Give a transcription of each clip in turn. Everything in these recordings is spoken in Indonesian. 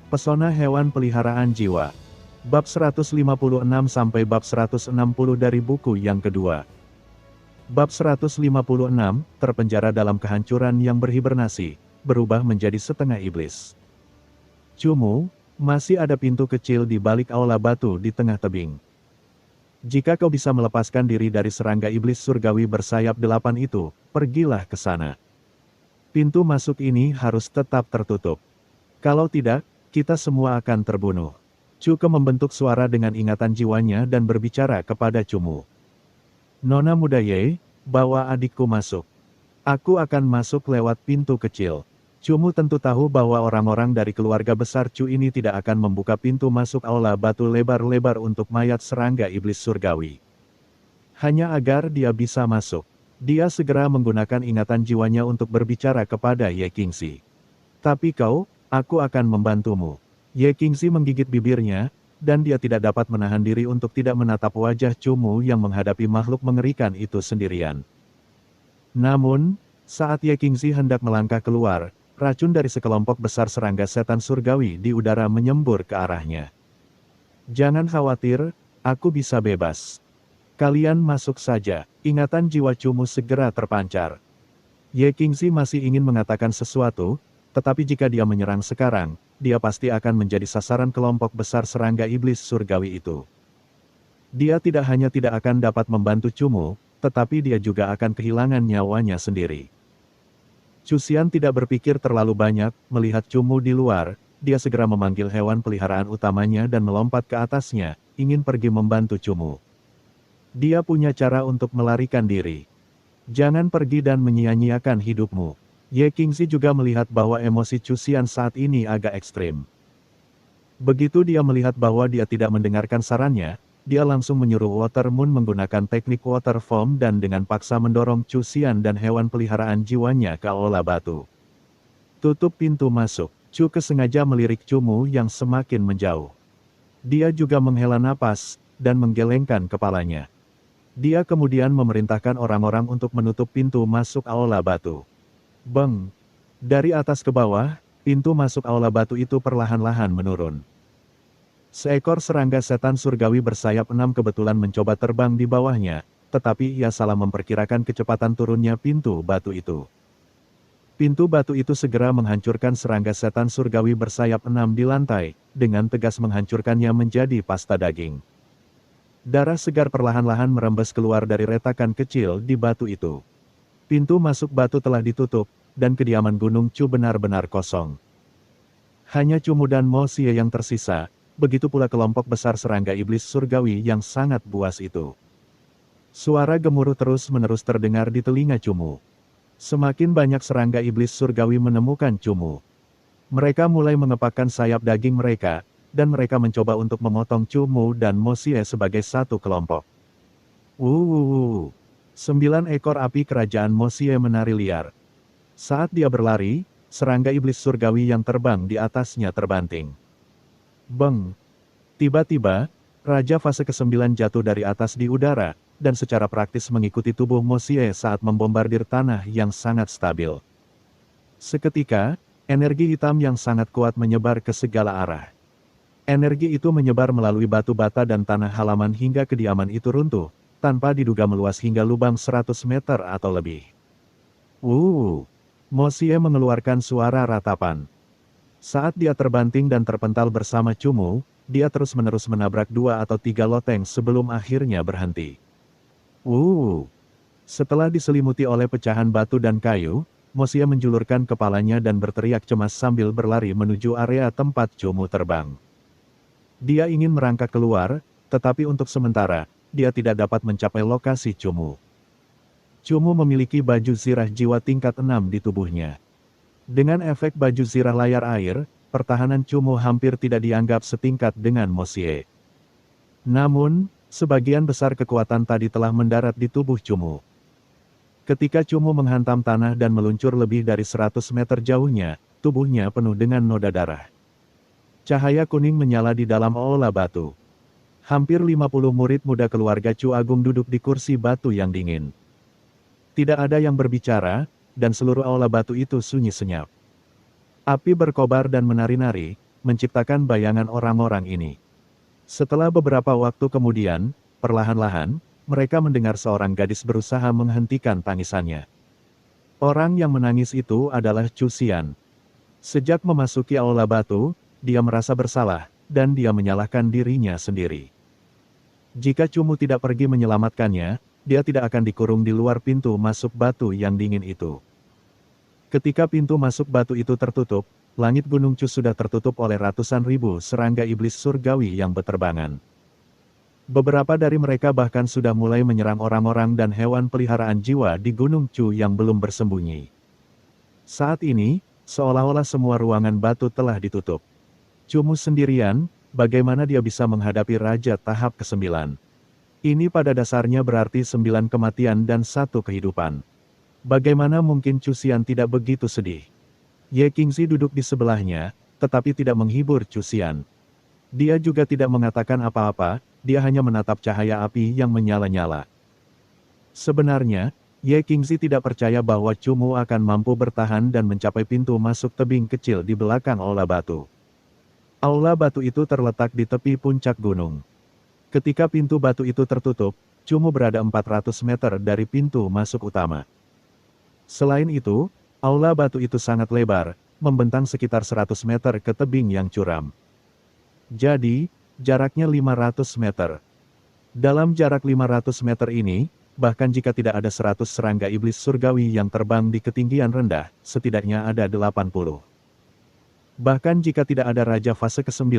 Pesona hewan peliharaan jiwa. Bab 156 sampai bab 160 dari buku yang kedua. Bab 156, terpenjara dalam kehancuran yang berhibernasi, berubah menjadi setengah iblis. Cumu, masih ada pintu kecil di balik aula batu di tengah tebing. Jika kau bisa melepaskan diri dari serangga iblis surgawi bersayap 8 itu, pergilah ke sana. Pintu masuk ini harus tetap tertutup. Kalau tidak, kita semua akan terbunuh. Cuke membentuk suara dengan ingatan jiwanya dan berbicara kepada Cumu. Nona muda Ye, bawa adikku masuk. Aku akan masuk lewat pintu kecil. Cumu tentu tahu bahwa orang-orang dari keluarga besar Cu ini tidak akan membuka pintu masuk aula batu lebar-lebar untuk mayat serangga iblis surgawi. Hanya agar dia bisa masuk, dia segera menggunakan ingatan jiwanya untuk berbicara kepada Ye Qingxi. Tapi kau, aku akan membantumu. Ye Qingxi menggigit bibirnya, dan dia tidak dapat menahan diri untuk tidak menatap wajah Cumu yang menghadapi makhluk mengerikan itu sendirian. Namun, saat Ye Qingxi hendak melangkah keluar, racun dari sekelompok besar serangga setan surgawi di udara menyembur ke arahnya. Jangan khawatir, aku bisa bebas. Kalian masuk saja, ingatan jiwa Cumu segera terpancar. Ye Qingxi masih ingin mengatakan sesuatu, tetapi jika dia menyerang sekarang, dia pasti akan menjadi sasaran kelompok besar serangga iblis surgawi itu. Dia tidak hanya tidak akan dapat membantu Cumu, tetapi dia juga akan kehilangan nyawanya sendiri. Cu Xian tidak berpikir terlalu banyak, melihat Cumu di luar, dia segera memanggil hewan peliharaan utamanya dan melompat ke atasnya, ingin pergi membantu Cumu. Dia punya cara untuk melarikan diri. Jangan pergi dan menyia-nyiakan hidupmu. Ye Qingxi juga melihat bahwa emosi Cu Xian saat ini agak ekstrim. Begitu dia melihat bahwa dia tidak mendengarkan sarannya, dia langsung menyuruh Water Moon menggunakan teknik water form dan dengan paksa mendorong Cu Xian dan hewan peliharaan jiwanya ke aula batu. Tutup pintu masuk. Cuke sengaja melirik Cumu yang semakin menjauh. Dia juga menghela napas, dan menggelengkan kepalanya. Dia kemudian memerintahkan orang-orang untuk menutup pintu masuk aula batu. Beng! Dari atas ke bawah, pintu masuk aula batu itu perlahan-lahan menurun. Seekor serangga setan surgawi bersayap 6 kebetulan mencoba terbang di bawahnya, tetapi ia salah memperkirakan kecepatan turunnya pintu batu itu. Pintu batu itu segera menghancurkan serangga setan surgawi bersayap 6 di lantai, dengan tegas menghancurkannya menjadi pasta daging. Darah segar perlahan-lahan merembes keluar dari retakan kecil di batu itu. Pintu masuk batu telah ditutup, dan kediaman Gunung Cu benar-benar kosong. Hanya Cumu dan Mo Xie yang tersisa, begitu pula kelompok besar serangga iblis surgawi yang sangat buas itu. Suara gemuruh terus-menerus terdengar di telinga Cumu. Semakin banyak serangga iblis surgawi menemukan Cumu. Mereka mulai mengepakkan sayap daging mereka, dan mereka mencoba untuk memotong Cumu dan Mo Xie sebagai satu kelompok. 9 ekor api kerajaan Mo Xie menari liar. Saat dia berlari, serangga iblis surgawi yang terbang di atasnya terbanting. Beng! Tiba-tiba, Raja fase ke-9 jatuh dari atas di udara, dan secara praktis mengikuti tubuh Mo Xie saat membombardir tanah yang sangat stabil. Seketika, energi hitam yang sangat kuat menyebar ke segala arah. Energi itu menyebar melalui batu bata dan tanah halaman hingga kediaman itu runtuh, tanpa diduga meluas hingga lubang 100 meter atau lebih. Mo Xie mengeluarkan suara ratapan. Saat dia terbanting dan terpental bersama Cumu, dia terus-menerus menabrak 2 atau 3 loteng sebelum akhirnya berhenti. Setelah diselimuti oleh pecahan batu dan kayu, Mo Xie menjulurkan kepalanya dan berteriak cemas sambil berlari menuju area tempat Cumu terbang. Dia ingin merangkak keluar, tetapi untuk sementara, dia tidak dapat mencapai lokasi Cumu. Cumu memiliki baju zirah jiwa tingkat 6 di tubuhnya. Dengan efek baju zirah layar air, pertahanan Cumu hampir tidak dianggap setingkat dengan Mo Xie. Namun, sebagian besar kekuatan tadi telah mendarat di tubuh Cumu. Ketika Cumu menghantam tanah dan meluncur lebih dari 100 meter jauhnya, tubuhnya penuh dengan noda darah. Cahaya kuning menyala di dalam aula batu. Hampir 50 murid muda keluarga Cu Agung duduk di kursi batu yang dingin. Tidak ada yang berbicara, dan seluruh aula batu itu sunyi senyap. Api berkobar dan menari-nari, menciptakan bayangan orang-orang ini. Setelah beberapa waktu kemudian, perlahan-lahan, mereka mendengar seorang gadis berusaha menghentikan tangisannya. Orang yang menangis itu adalah Chu Xian. Sejak memasuki aula batu, dia merasa bersalah, dan dia menyalahkan dirinya sendiri. Jika Cumu tidak pergi menyelamatkannya, dia tidak akan dikurung di luar pintu masuk batu yang dingin itu. Ketika pintu masuk batu itu tertutup, langit Gunung Chu sudah tertutup oleh ratusan ribu serangga iblis surgawi yang berterbangan. Beberapa dari mereka bahkan sudah mulai menyerang orang-orang dan hewan peliharaan jiwa di Gunung Chu yang belum bersembunyi. Saat ini, seolah-olah semua ruangan batu telah ditutup. Cumu sendirian, bagaimana dia bisa menghadapi Raja tahap ke-9? Ini pada dasarnya berarti 9 kematian dan 1 kehidupan. Bagaimana mungkin Chu Xian tidak begitu sedih? Ye Qingzi duduk di sebelahnya, tetapi tidak menghibur Chu Xian. Dia juga tidak mengatakan apa-apa, dia hanya menatap cahaya api yang menyala-nyala. Sebenarnya, Ye Qingzi tidak percaya bahwa Cumu akan mampu bertahan dan mencapai pintu masuk tebing kecil di belakang aula batu. Aula batu itu terletak di tepi puncak gunung. Ketika pintu batu itu tertutup, Cumu berada 400 meter dari pintu masuk utama. Selain itu, aula batu itu sangat lebar, membentang sekitar 100 meter ke tebing yang curam. Jadi, jaraknya 500 meter. Dalam jarak 500 meter ini, bahkan jika tidak ada 100 serangga iblis surgawi yang terbang di ketinggian rendah, setidaknya ada 80. Bahkan jika tidak ada Raja fase ke-9,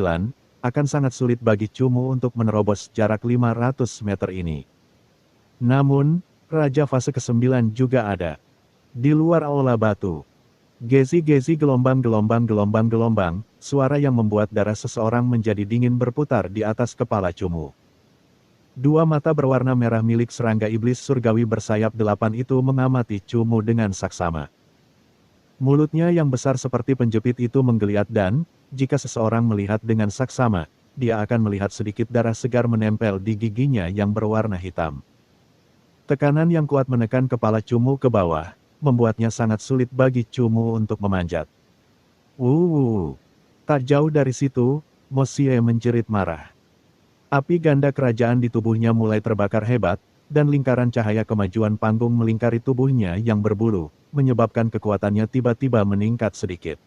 akan sangat sulit bagi Cumu untuk menerobos jarak 500 meter ini. Namun, Raja fase ke-9 juga ada. Di luar aula batu. Gezi-gezi gelombang, suara yang membuat darah seseorang menjadi dingin berputar di atas kepala Cumu. Dua mata berwarna merah milik serangga iblis surgawi bersayap 8 itu mengamati Cumu dengan saksama. Mulutnya yang besar seperti penjepit itu menggeliat dan, jika seseorang melihat dengan saksama, dia akan melihat sedikit darah segar menempel di giginya yang berwarna hitam. Tekanan yang kuat menekan kepala Cumu ke bawah, membuatnya sangat sulit bagi Cumu untuk memanjat. Tak jauh dari situ, Mo Xie menjerit marah. Api ganda kerajaan di tubuhnya mulai terbakar hebat, dan lingkaran cahaya kemajuan panggung melingkari tubuhnya yang berbulu, menyebabkan kekuatannya tiba-tiba meningkat sedikit.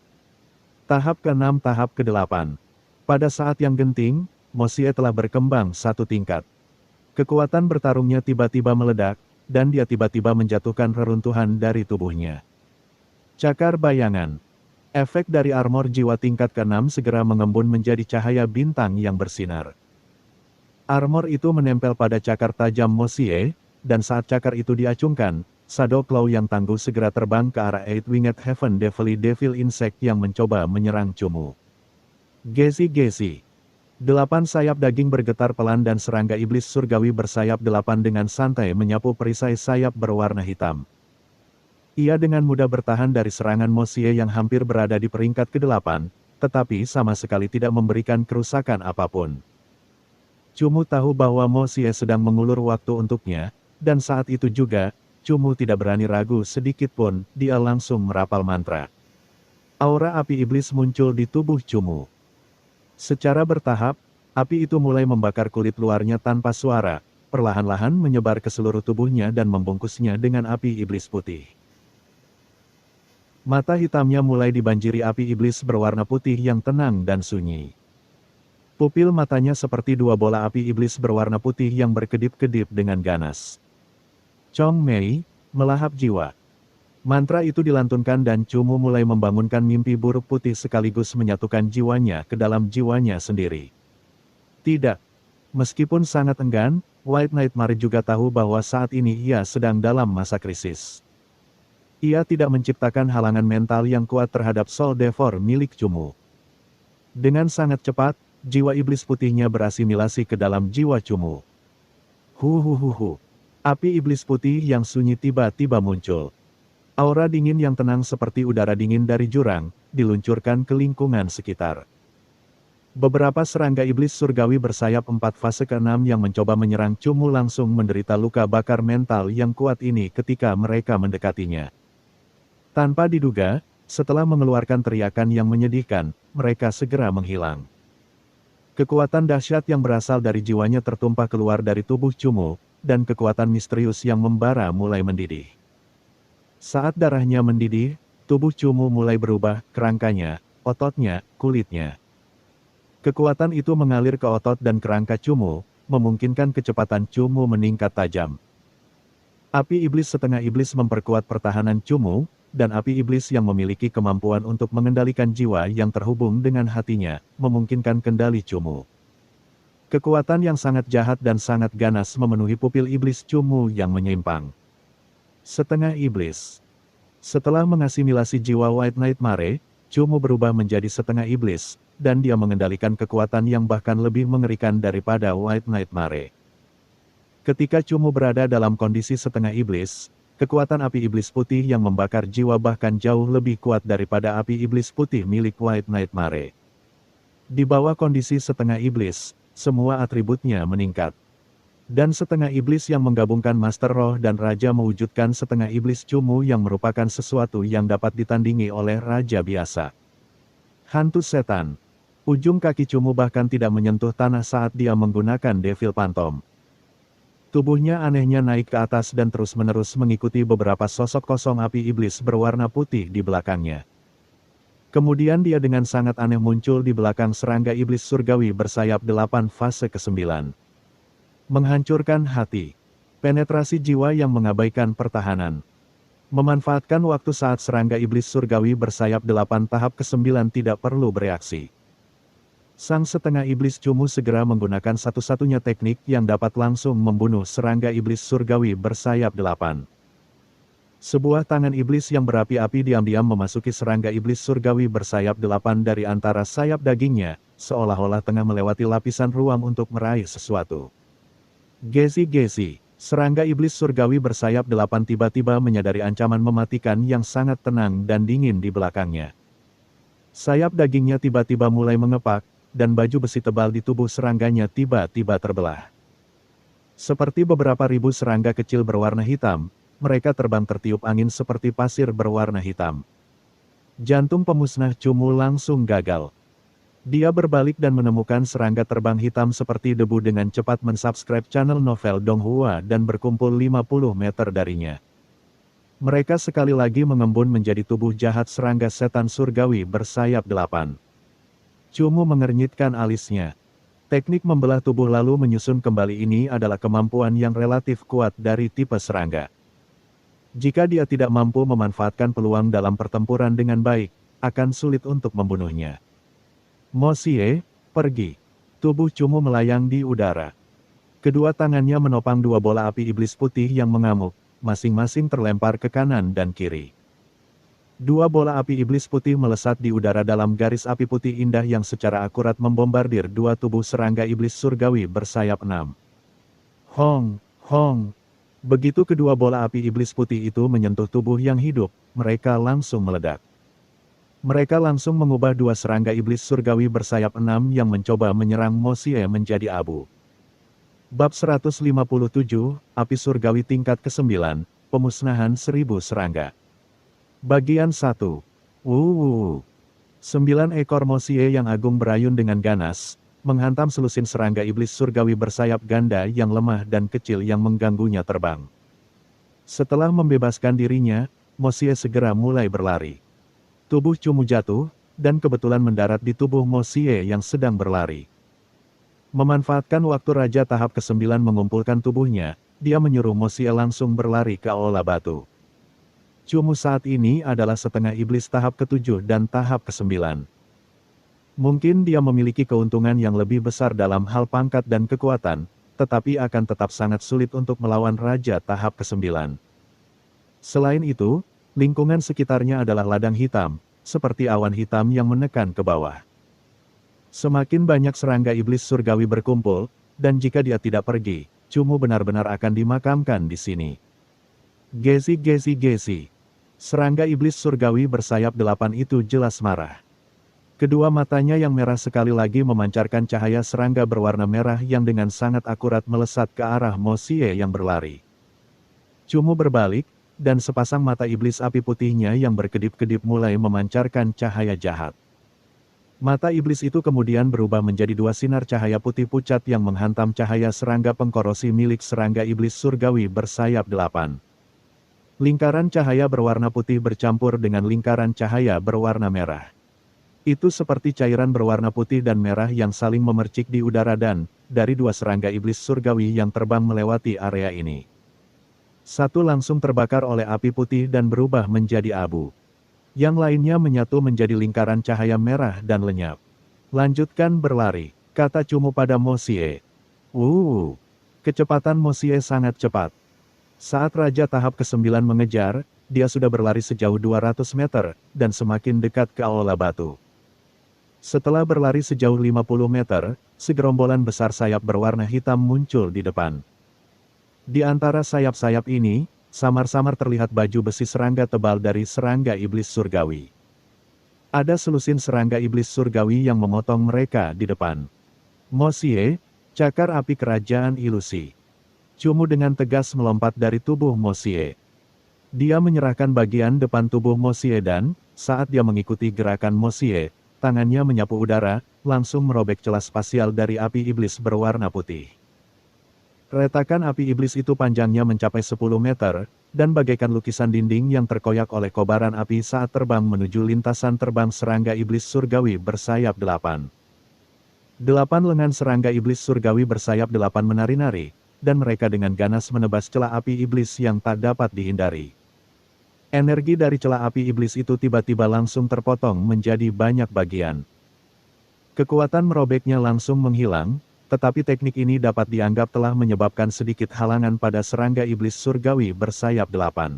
Tahap ke-6 tahap ke-8. Pada saat yang genting, Mo Xie telah berkembang 1 tingkat. Kekuatan bertarungnya tiba-tiba meledak, dan dia tiba-tiba menjatuhkan reruntuhan dari tubuhnya. Cakar bayangan. Efek dari armor jiwa tingkat ke-6 segera mengembun menjadi cahaya bintang yang bersinar. Armor itu menempel pada cakar tajam Mo Xie, dan saat cakar itu diacungkan, Shadow Claw yang tangguh segera terbang ke arah Eight-Winged Heaven Devil Insect yang mencoba menyerang Cumu. Gezi-gezi. 8 sayap daging bergetar pelan dan serangga iblis surgawi bersayap 8 dengan santai menyapu perisai sayap berwarna hitam. Ia dengan mudah bertahan dari serangan Mo Xie yang hampir berada di peringkat ke-8, tetapi sama sekali tidak memberikan kerusakan apapun. Cumu tahu bahwa Mo Xie sedang mengulur waktu untuknya, dan saat itu juga, Cumu tidak berani ragu sedikit pun, dia langsung merapal mantra. Aura api iblis muncul di tubuh Cumu. Secara bertahap, api itu mulai membakar kulit luarnya tanpa suara, perlahan-lahan menyebar ke seluruh tubuhnya dan membungkusnya dengan api iblis putih. Mata hitamnya mulai dibanjiri api iblis berwarna putih yang tenang dan sunyi. Pupil matanya seperti 2 bola api iblis berwarna putih yang berkedip-kedip dengan ganas. Chong Mei, melahap jiwa. Mantra itu dilantunkan dan Cumu mulai membangunkan mimpi buruk putih sekaligus menyatukan jiwanya ke dalam jiwanya sendiri. Tidak. Meskipun sangat enggan, White Nightmare juga tahu bahwa saat ini ia sedang dalam masa krisis. Ia tidak menciptakan halangan mental yang kuat terhadap Soul Devor milik Cumu. Dengan sangat cepat, jiwa iblis putihnya berasimilasi ke dalam jiwa Cumu. Api iblis putih yang sunyi tiba-tiba muncul. Aura dingin yang tenang seperti udara dingin dari jurang, diluncurkan ke lingkungan sekitar. Beberapa serangga iblis surgawi bersayap 4 fase ke-6 yang mencoba menyerang Cumu langsung menderita luka bakar mental yang kuat ini ketika mereka mendekatinya. Tanpa diduga, setelah mengeluarkan teriakan yang menyedihkan, mereka segera menghilang. Kekuatan dahsyat yang berasal dari jiwanya tertumpah keluar dari tubuh Cumu, dan kekuatan misterius yang membara mulai mendidih. Saat darahnya mendidih, tubuh Cumu mulai berubah, kerangkanya, ototnya, kulitnya. Kekuatan itu mengalir ke otot dan kerangka Cumu, memungkinkan kecepatan Cumu meningkat tajam. Api iblis setengah iblis memperkuat pertahanan Cumu, dan api iblis yang memiliki kemampuan untuk mengendalikan jiwa yang terhubung dengan hatinya, memungkinkan kendali Cumu. Kekuatan yang sangat jahat dan sangat ganas memenuhi pupil iblis Cumu yang menyimpang. Setengah iblis. Setelah mengasimilasi jiwa White Knight Mare, Cumu berubah menjadi setengah iblis, dan dia mengendalikan kekuatan yang bahkan lebih mengerikan daripada White Knight Mare. Ketika Cumu berada dalam kondisi setengah iblis, kekuatan api iblis putih yang membakar jiwa bahkan jauh lebih kuat daripada api iblis putih milik White Knight Mare. Di bawah kondisi setengah iblis, semua atributnya meningkat. Dan setengah iblis yang menggabungkan Master Roh dan Raja mewujudkan setengah iblis Cumu yang merupakan sesuatu yang dapat ditandingi oleh Raja biasa. Hantu setan. Ujung kaki Cumu bahkan tidak menyentuh tanah saat dia menggunakan Devil Phantom. Tubuhnya anehnya naik ke atas dan terus-menerus mengikuti beberapa sosok kosong api iblis berwarna putih di belakangnya. Kemudian dia dengan sangat aneh muncul di belakang serangga iblis surgawi bersayap 8 fase ke-9. Menghancurkan hati. Penetrasi jiwa yang mengabaikan pertahanan. Memanfaatkan waktu saat serangga iblis surgawi bersayap 8 tahap ke-9 tidak perlu bereaksi. Sang setengah iblis Cumu segera menggunakan satu-satunya teknik yang dapat langsung membunuh serangga iblis surgawi bersayap 8. Sebuah tangan iblis yang berapi-api diam-diam memasuki serangga iblis surgawi bersayap 8 dari antara sayap dagingnya, seolah-olah tengah melewati lapisan ruam untuk meraih sesuatu. Gezi-gezi, serangga iblis surgawi bersayap 8 tiba-tiba menyadari ancaman mematikan yang sangat tenang dan dingin di belakangnya. Sayap dagingnya tiba-tiba mulai mengepak, dan baju besi tebal di tubuh serangganya tiba-tiba terbelah. Seperti beberapa ribu serangga kecil berwarna hitam, mereka terbang tertiup angin seperti pasir berwarna hitam. Jantung pemusnah Cumu langsung gagal. Dia berbalik dan menemukan serangga terbang hitam seperti debu dengan cepat mensubscribe channel novel Donghua dan berkumpul 50 meter darinya. Mereka sekali lagi mengembun menjadi tubuh jahat serangga setan surgawi bersayap 8. Cumu mengernyitkan alisnya. Teknik membelah tubuh lalu menyusun kembali ini adalah kemampuan yang relatif kuat dari tipe serangga. Jika dia tidak mampu memanfaatkan peluang dalam pertempuran dengan baik, akan sulit untuk membunuhnya. Mo Xie, pergi. Tubuh Cumu melayang di udara. Kedua tangannya menopang dua bola api iblis putih yang mengamuk, masing-masing terlempar ke kanan dan kiri. Dua bola api iblis putih melesat di udara dalam garis api putih indah yang secara akurat membombardir dua tubuh serangga iblis surgawi bersayap 6. Hong, hong. Begitu kedua bola api iblis putih itu menyentuh tubuh yang hidup, mereka langsung meledak. Mereka langsung mengubah dua serangga iblis surgawi bersayap 6 yang mencoba menyerang Mo Xie menjadi abu. Bab 157, Api Surgawi Tingkat ke-9, Pemusnahan 1000 Serangga. Bagian 1. 9 ekor Mo Xie yang agung berayun dengan ganas, menghantam selusin serangga iblis surgawi bersayap ganda yang lemah dan kecil yang mengganggunya terbang. Setelah membebaskan dirinya, Mo Xie segera mulai berlari. Tubuh Cumu jatuh, dan kebetulan mendarat di tubuh Mo Xie yang sedang berlari. Memanfaatkan waktu Raja tahap ke-9 mengumpulkan tubuhnya, dia menyuruh Mo Xie langsung berlari ke aula batu. Cumu saat ini adalah setengah iblis tahap ke-7 dan tahap ke-9. Mungkin dia memiliki keuntungan yang lebih besar dalam hal pangkat dan kekuatan, tetapi akan tetap sangat sulit untuk melawan Raja tahap ke-9. Selain itu, lingkungan sekitarnya adalah ladang hitam, seperti awan hitam yang menekan ke bawah. Semakin banyak serangga iblis surgawi berkumpul, dan jika dia tidak pergi, Cumu benar-benar akan dimakamkan di sini. Gezi. Serangga iblis surgawi bersayap 8 itu jelas marah. Kedua matanya yang merah sekali lagi memancarkan cahaya serangga berwarna merah yang dengan sangat akurat melesat ke arah Mo Xie yang berlari. Cumu berbalik, dan sepasang mata iblis api putihnya yang berkedip-kedip mulai memancarkan cahaya jahat. Mata iblis itu kemudian berubah menjadi dua sinar cahaya putih pucat yang menghantam cahaya serangga pengkorosi milik serangga iblis surgawi bersayap 8. Lingkaran cahaya berwarna putih bercampur dengan lingkaran cahaya berwarna merah. Itu seperti cairan berwarna putih dan merah yang saling memercik di udara dan, dari dua serangga iblis surgawi yang terbang melewati area ini. Satu langsung terbakar oleh api putih dan berubah menjadi abu. Yang lainnya menyatu menjadi lingkaran cahaya merah dan lenyap. Lanjutkan berlari, kata Cumu pada Mo Xie. Kecepatan Mo Xie sangat cepat. Saat Raja tahap ke-9 mengejar, dia sudah berlari sejauh 200 meter, dan semakin dekat ke aula batu. Setelah berlari sejauh 50 meter, segerombolan besar sayap berwarna hitam muncul di depan. Di antara sayap-sayap ini, samar-samar terlihat baju besi serangga tebal dari serangga iblis surgawi. Ada selusin serangga iblis surgawi yang memotong mereka di depan. Mo Xie, cakar api kerajaan ilusi. Cumu dengan tegas melompat dari tubuh Mo Xie. Dia menyerahkan bagian depan tubuh Mo Xie dan, saat dia mengikuti gerakan Mo Xie, tangannya menyapu udara, langsung merobek celah spasial dari api iblis berwarna putih. Retakan api iblis itu panjangnya mencapai 10 meter, dan bagaikan lukisan dinding yang terkoyak oleh kobaran api saat terbang menuju lintasan terbang serangga iblis surgawi bersayap 8. 8 lengan serangga iblis surgawi bersayap 8 menari-nari, dan mereka dengan ganas menebas celah api iblis yang tak dapat dihindari. Energi dari celah api iblis itu tiba-tiba langsung terpotong menjadi banyak bagian. Kekuatan merobeknya langsung menghilang, tetapi teknik ini dapat dianggap telah menyebabkan sedikit halangan pada serangga iblis surgawi bersayap 8.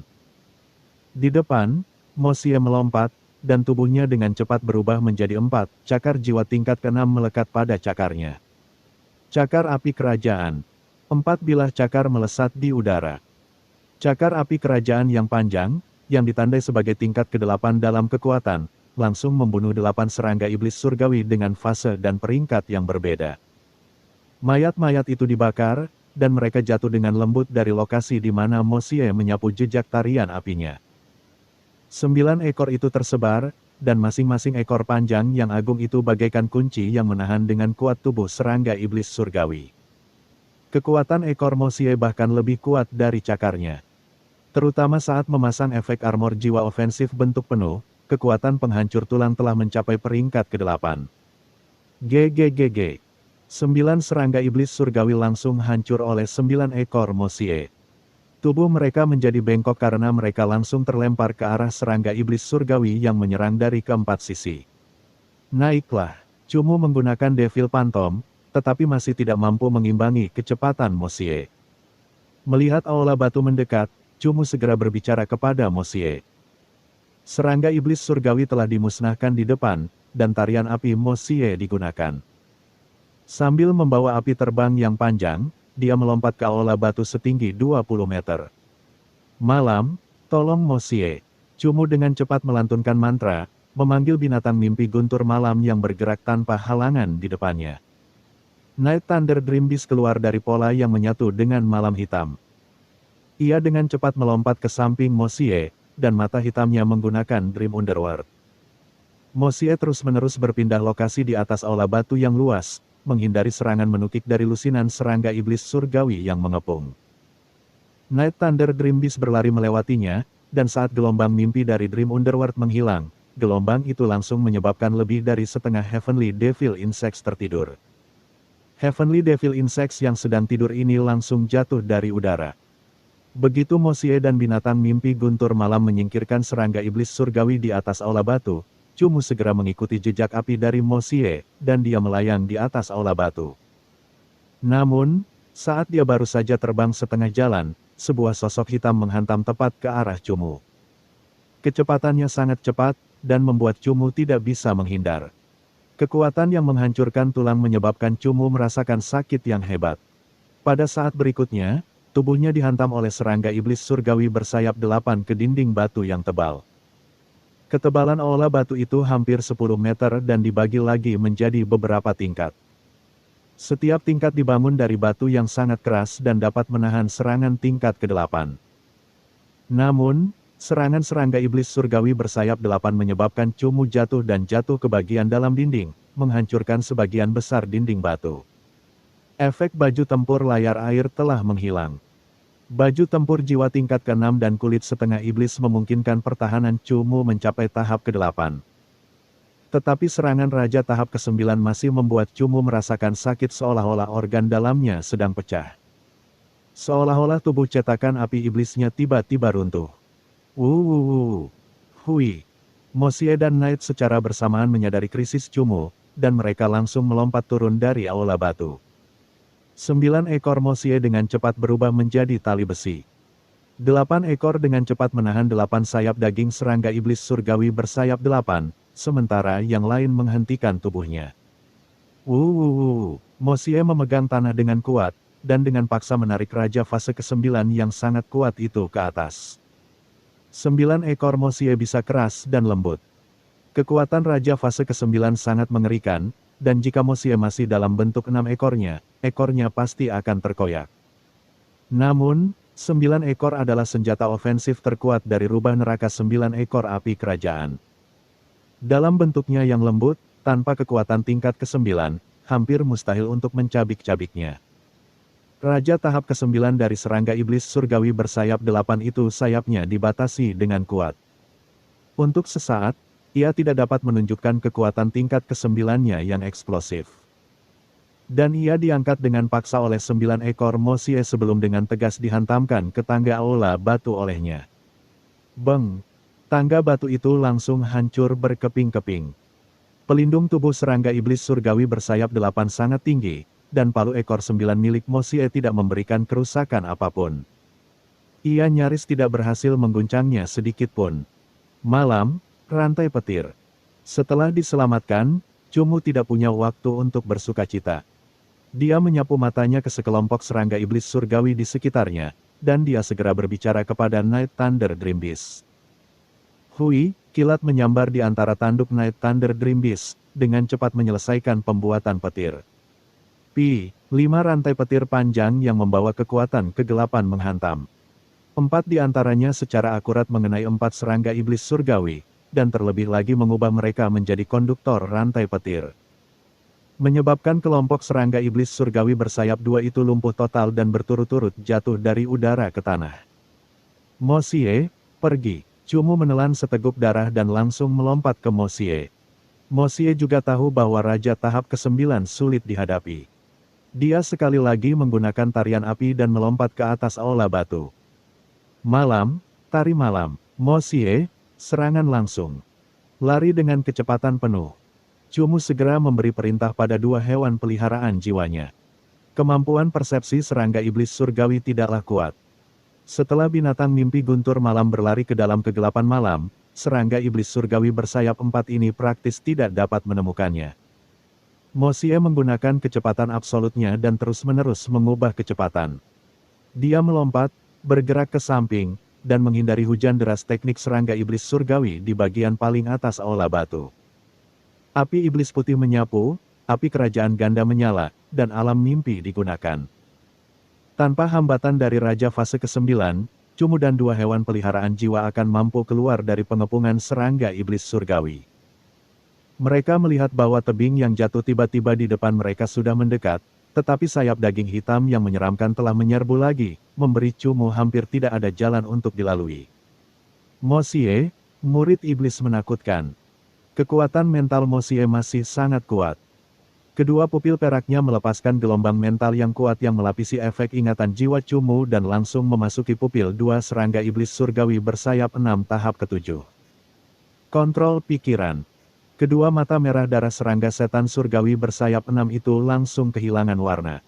Di depan, Mo Xie melompat, dan tubuhnya dengan cepat berubah menjadi 4, cakar jiwa tingkat ke-6 melekat pada cakarnya. Cakar api kerajaan. 4 bilah cakar melesat di udara. Cakar api kerajaan yang panjang, yang ditandai sebagai tingkat ke-8 dalam kekuatan, langsung membunuh 8 serangga iblis surgawi dengan fase dan peringkat yang berbeda. Mayat-mayat itu dibakar, dan mereka jatuh dengan lembut dari lokasi di mana Mo Xie menyapu jejak tarian apinya. 9 ekor itu tersebar, dan masing-masing ekor panjang yang agung itu bagaikan kunci yang menahan dengan kuat tubuh serangga iblis surgawi. Kekuatan ekor Mo Xie bahkan lebih kuat dari cakarnya. Terutama saat memasang efek armor jiwa ofensif bentuk penuh, kekuatan penghancur tulang telah mencapai peringkat ke-8. GGGG. 9 serangga iblis surgawi langsung hancur oleh 9 ekor Mo Xie. Tubuh mereka menjadi bengkok karena mereka langsung terlempar ke arah serangga iblis surgawi yang menyerang dari keempat sisi. Naiklah, Cumu menggunakan Devil Phantom, tetapi masih tidak mampu mengimbangi kecepatan Mo Xie. Melihat aula batu mendekat, Cumu segera berbicara kepada Mo Xie. Serangga iblis surgawi telah dimusnahkan di depan, dan tarian api Mo Xie digunakan. Sambil membawa api terbang yang panjang, dia melompat ke aula batu setinggi 20 meter. Malam, tolong Mo Xie. Cumu dengan cepat melantunkan mantra, memanggil binatang mimpi guntur malam yang bergerak tanpa halangan di depannya. Night Thunder Dream Beast keluar dari pola yang menyatu dengan malam hitam. Ia dengan cepat melompat ke samping Mo Xie, dan mata hitamnya menggunakan Dream Underworld. Mo Xie terus-menerus berpindah lokasi di atas aula batu yang luas, menghindari serangan menukik dari lusinan serangga iblis surgawi yang mengepung. Night Thunder Dream Beast berlari melewatinya, dan saat gelombang mimpi dari Dream Underworld menghilang, gelombang itu langsung menyebabkan lebih dari setengah Heavenly Devil Insects tertidur. Heavenly Devil Insects yang sedang tidur ini langsung jatuh dari udara. Begitu Mo Xie dan binatang mimpi guntur malam menyingkirkan serangga iblis surgawi di atas aula batu, Cumu segera mengikuti jejak api dari Mo Xie, dan dia melayang di atas aula batu. Namun, saat dia baru saja terbang setengah jalan, sebuah sosok hitam menghantam tepat ke arah Cumu. Kecepatannya sangat cepat, dan membuat Cumu tidak bisa menghindar. Kekuatan yang menghancurkan tulang menyebabkan Cumu merasakan sakit yang hebat. Pada saat berikutnya, tubuhnya dihantam oleh serangga iblis surgawi bersayap 8 ke dinding batu yang tebal. Ketebalan aula batu itu hampir 10 meter dan dibagi lagi menjadi beberapa tingkat. Setiap tingkat dibangun dari batu yang sangat keras dan dapat menahan serangan tingkat ke-8. Namun, Serangan serangga iblis surgawi bersayap 8 menyebabkan Cumu jatuh dan jatuh ke bagian dalam dinding, menghancurkan sebagian besar dinding batu. Efek baju tempur layar air telah menghilang. Baju tempur jiwa tingkat ke-6 dan kulit setengah iblis memungkinkan pertahanan Cumu mencapai tahap ke-8. Tetapi serangan raja tahap ke-9 masih membuat Cumu merasakan sakit seolah-olah organ dalamnya sedang pecah. Seolah-olah tubuh cetakan api iblisnya tiba-tiba runtuh. Hui. Mosie dan Knight secara bersamaan menyadari krisis Cumu, dan mereka langsung melompat turun dari aula batu. 9 ekor Mosie dengan cepat berubah menjadi tali besi. 8 ekor dengan cepat menahan 8 sayap daging serangga iblis surgawi bersayap 8, sementara yang lain menghentikan tubuhnya. Mosie memegang tanah dengan kuat, dan dengan paksa menarik raja fase ke-9 yang sangat kuat itu ke atas. 9 ekor Mosie bisa keras dan lembut. Kekuatan raja fase ke-9 sangat mengerikan, dan jika Mosie masih dalam bentuk 6 ekornya pasti akan terkoyak. Namun, 9 ekor adalah senjata ofensif terkuat dari rubah neraka 9 ekor api kerajaan. Dalam bentuknya yang lembut, tanpa kekuatan tingkat ke-9, hampir mustahil untuk mencabik-cabiknya. Raja tahap ke-9 dari serangga iblis surgawi bersayap 8 itu sayapnya dibatasi dengan kuat. Untuk sesaat, ia tidak dapat menunjukkan kekuatan tingkat ke-9-nya yang eksplosif. Dan ia diangkat dengan paksa oleh 9 ekor Mosie sebelum dengan tegas dihantamkan ke tangga aula batu olehnya. Beng! Tangga batu itu langsung hancur berkeping-keping. Pelindung tubuh serangga iblis surgawi bersayap 8 sangat tinggi, dan palu ekor 9 milik Mosie tidak memberikan kerusakan apapun. Ia nyaris tidak berhasil mengguncangnya sedikit pun. Malam, rantai petir. Setelah diselamatkan, Cumu tidak punya waktu untuk bersukacita. Dia menyapu matanya ke sekelompok serangga iblis surgawi di sekitarnya, dan dia segera berbicara kepada Night Thunder Dream Beast. Hui, kilat menyambar di antara tanduk Night Thunder Dream Beast, dengan cepat menyelesaikan pembuatan petir. 5 rantai petir panjang yang membawa kekuatan kegelapan menghantam. 4 di antaranya secara akurat mengenai 4 serangga iblis surgawi, dan terlebih lagi mengubah mereka menjadi konduktor rantai petir. Menyebabkan kelompok serangga iblis surgawi bersayap 2 itu lumpuh total dan berturut-turut jatuh dari udara ke tanah. Mosie, pergi. Cumu menelan seteguk darah dan langsung melompat ke Mosie. Mosie juga tahu bahwa raja tahap ke-9 sulit dihadapi. Dia sekali lagi menggunakan tarian api dan melompat ke atas aula batu. Malam, tari malam. Mosie, serangan langsung. Lari dengan kecepatan penuh. Cumu segera memberi perintah pada 2 hewan peliharaan jiwanya. Kemampuan persepsi serangga iblis surgawi tidaklah kuat. Setelah binatang mimpi guntur malam berlari ke dalam kegelapan malam, serangga iblis surgawi bersayap 4 ini praktis tidak dapat menemukannya. Mosie menggunakan kecepatan absolutnya dan terus-menerus mengubah kecepatan. Dia melompat, bergerak ke samping, dan menghindari hujan deras teknik serangga iblis surgawi di bagian paling atas aula batu. Api iblis putih menyapu, api kerajaan ganda menyala, dan alam mimpi digunakan. Tanpa hambatan dari Raja fase ke-9, Cumu dan 2 hewan peliharaan jiwa akan mampu keluar dari pengepungan serangga iblis surgawi. Mereka melihat bahwa tebing yang jatuh tiba-tiba di depan mereka sudah mendekat, tetapi sayap daging hitam yang menyeramkan telah menyerbu lagi, memberi Cumu hampir tidak ada jalan untuk dilalui. Mosie, murid iblis menakutkan. Kekuatan mental Mosie masih sangat kuat. Kedua pupil peraknya melepaskan gelombang mental yang kuat yang melapisi efek ingatan jiwa Cumu dan langsung memasuki pupil 2 serangga iblis surgawi bersayap 6 tahap ke-7. Kontrol pikiran. Kedua mata merah darah serangga setan surgawi bersayap 6 itu langsung kehilangan warna.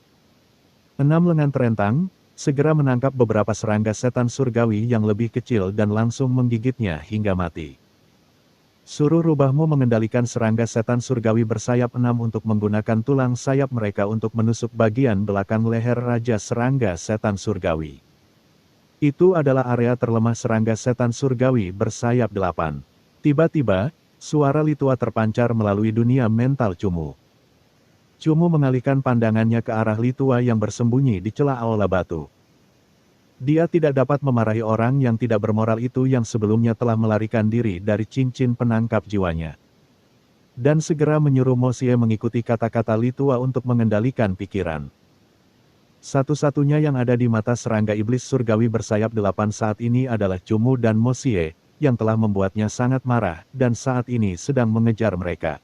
6 lengan terentang, segera menangkap beberapa serangga setan surgawi yang lebih kecil dan langsung menggigitnya hingga mati. Suruh rubahmu mengendalikan serangga setan surgawi bersayap 6 untuk menggunakan tulang sayap mereka untuk menusuk bagian belakang leher Raja Serangga Setan Surgawi. Itu adalah area terlemah serangga setan surgawi bersayap 8. Tiba-tiba, suara Litua terpancar melalui dunia mental Cumu. Cumu mengalihkan pandangannya ke arah Litua yang bersembunyi di celah aula batu. Dia tidak dapat memarahi orang yang tidak bermoral itu yang sebelumnya telah melarikan diri dari cincin penangkap jiwanya. Dan segera menyuruh Mosie mengikuti kata-kata Litua untuk mengendalikan pikiran. Satu-satunya yang ada di mata serangga iblis surgawi bersayap 8 saat ini adalah Cumu dan Mosie, yang telah membuatnya sangat marah, dan saat ini sedang mengejar mereka.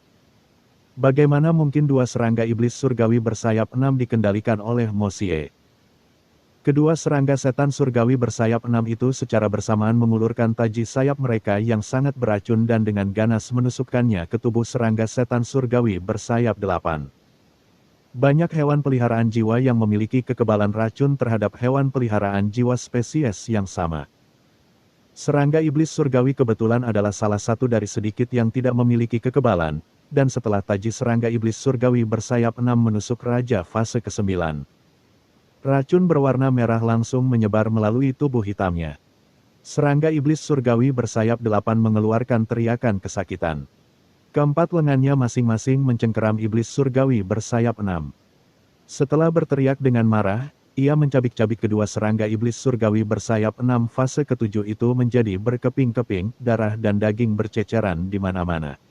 Bagaimana mungkin dua serangga iblis surgawi bersayap 6 dikendalikan oleh Mosie? Kedua serangga setan surgawi bersayap 6 itu secara bersamaan mengulurkan taji sayap mereka yang sangat beracun dan dengan ganas menusukkannya ke tubuh serangga setan surgawi bersayap 8. Banyak hewan peliharaan jiwa yang memiliki kekebalan racun terhadap hewan peliharaan jiwa spesies yang sama. Serangga iblis surgawi kebetulan adalah salah satu dari sedikit yang tidak memiliki kekebalan, dan setelah taji serangga iblis surgawi bersayap 6 menusuk raja fase ke-9. Racun berwarna merah langsung menyebar melalui tubuh hitamnya. Serangga iblis surgawi bersayap 8 mengeluarkan teriakan kesakitan. Keempat lengannya masing-masing mencengkeram iblis surgawi bersayap 6. Setelah berteriak dengan marah, ia mencabik-cabik kedua serangga iblis surgawi bersayap 6 fase ke-7 itu menjadi berkeping-keping, darah dan daging berceceran di mana-mana.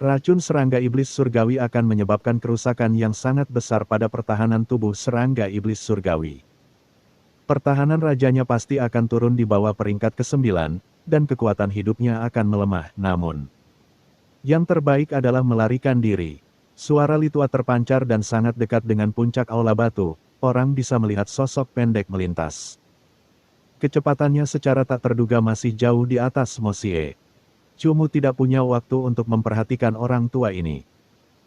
Racun serangga iblis surgawi akan menyebabkan kerusakan yang sangat besar pada pertahanan tubuh serangga iblis surgawi. Pertahanan rajanya pasti akan turun di bawah peringkat ke-9, dan kekuatan hidupnya akan melemah. Namun, yang terbaik adalah melarikan diri. Suara Litua terpancar dan sangat dekat dengan puncak aula batu, orang bisa melihat sosok pendek melintas. Kecepatannya secara tak terduga masih jauh di atas Mosie. Cumu tidak punya waktu untuk memperhatikan orang tua ini.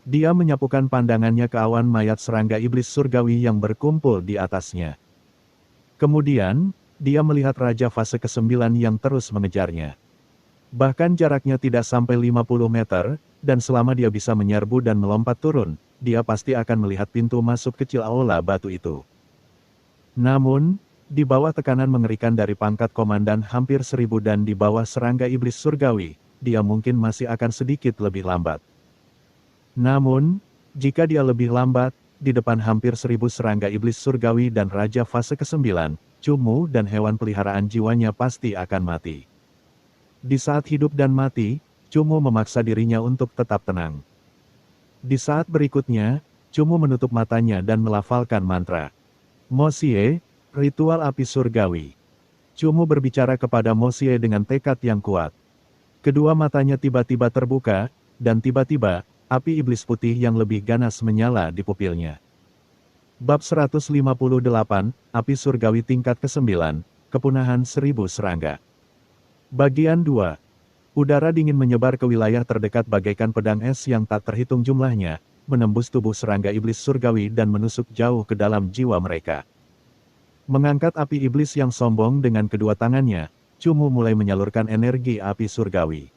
Dia menyapukan pandangannya ke awan mayat serangga iblis surgawi yang berkumpul di atasnya. Kemudian, dia melihat Raja fase ke-9 yang terus mengejarnya. Bahkan jaraknya tidak sampai 50 meter, dan selama dia bisa menyerbu dan melompat turun, dia pasti akan melihat pintu masuk kecil aula batu itu. Namun, di bawah tekanan mengerikan dari pangkat komandan hampir 1000 dan di bawah serangga iblis surgawi, dia mungkin masih akan sedikit lebih lambat. Namun, jika dia lebih lambat, di depan hampir 1000 serangga iblis surgawi dan Raja fase ke-9, Cumu dan hewan peliharaan jiwanya pasti akan mati. Di saat hidup dan mati, Cumu memaksa dirinya untuk tetap tenang. Di saat berikutnya, Cumu menutup matanya dan melafalkan mantra. Mosie, ritual api surgawi. Cumu berbicara kepada Mosie dengan tekad yang kuat. Kedua matanya tiba-tiba terbuka, dan tiba-tiba, api iblis putih yang lebih ganas menyala di pupilnya. Bab 158, Api Surgawi Tingkat ke-9, Kepunahan 1000 Serangga. Bagian 2. Udara dingin menyebar ke wilayah terdekat bagaikan pedang es yang tak terhitung jumlahnya, menembus tubuh serangga iblis surgawi dan menusuk jauh ke dalam jiwa mereka. Mengangkat api iblis yang sombong dengan kedua tangannya, Cumu mulai menyalurkan energi api surgawi.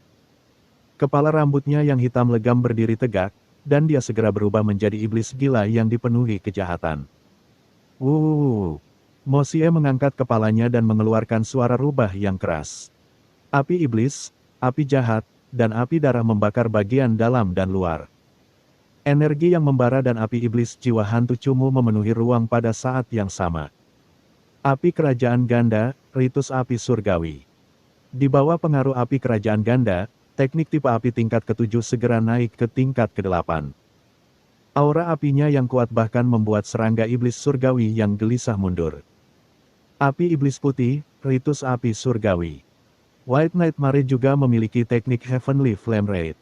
Kepala rambutnya yang hitam legam berdiri tegak, dan dia segera berubah menjadi iblis gila yang dipenuhi kejahatan. Mosie mengangkat kepalanya dan mengeluarkan suara rubah yang keras. Api iblis, api jahat, dan api darah membakar bagian dalam dan luar. Energi yang membara dan api iblis jiwa hantu Cumu memenuhi ruang pada saat yang sama. Api kerajaan ganda, ritus api surgawi. Di bawah pengaruh api kerajaan ganda, teknik tipe api tingkat ke-7 segera naik ke tingkat ke-8. Aura apinya yang kuat bahkan membuat serangga iblis surgawi yang gelisah mundur. Api iblis putih, ritus api surgawi. White Knight Mare juga memiliki teknik Heavenly Flame Raid.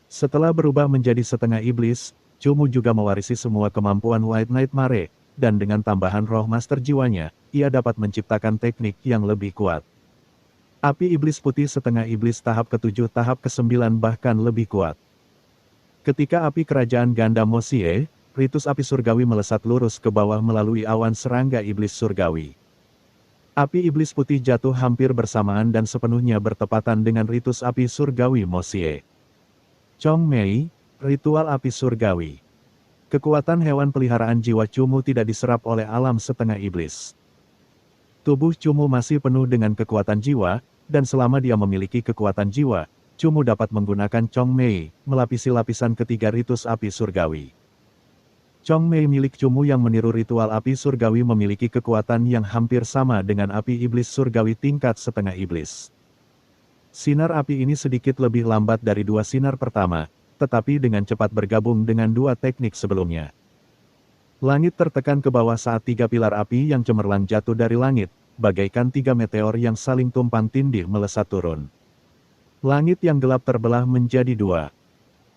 Setelah berubah menjadi setengah iblis, Cumu juga mewarisi semua kemampuan White Knight Mare, dan dengan tambahan roh master jiwanya, ia dapat menciptakan teknik yang lebih kuat. Api iblis putih setengah iblis tahap ke-7 tahap ke-9 bahkan lebih kuat. Ketika api kerajaan ganda Mosie, ritus api surgawi melesat lurus ke bawah melalui awan serangga iblis surgawi. Api iblis putih jatuh hampir bersamaan dan sepenuhnya bertepatan dengan ritus api surgawi Mosie. Chong Mei, ritual api surgawi. Kekuatan hewan peliharaan jiwa Cumu tidak diserap oleh alam setengah iblis. Tubuh Cumu masih penuh dengan kekuatan jiwa, dan selama dia memiliki kekuatan jiwa, Cumu dapat menggunakan Chong Mei, melapisi lapisan ketiga ritus api surgawi. Chong Mei milik Cumu yang meniru ritual api surgawi memiliki kekuatan yang hampir sama dengan api iblis surgawi tingkat setengah iblis. Sinar api ini sedikit lebih lambat dari dua sinar pertama, tetapi dengan cepat bergabung dengan dua teknik sebelumnya. Langit tertekan ke bawah saat tiga pilar api yang cemerlang jatuh dari langit, bagaikan tiga meteor yang saling tumpang tindih melesat turun. Langit yang gelap terbelah menjadi dua.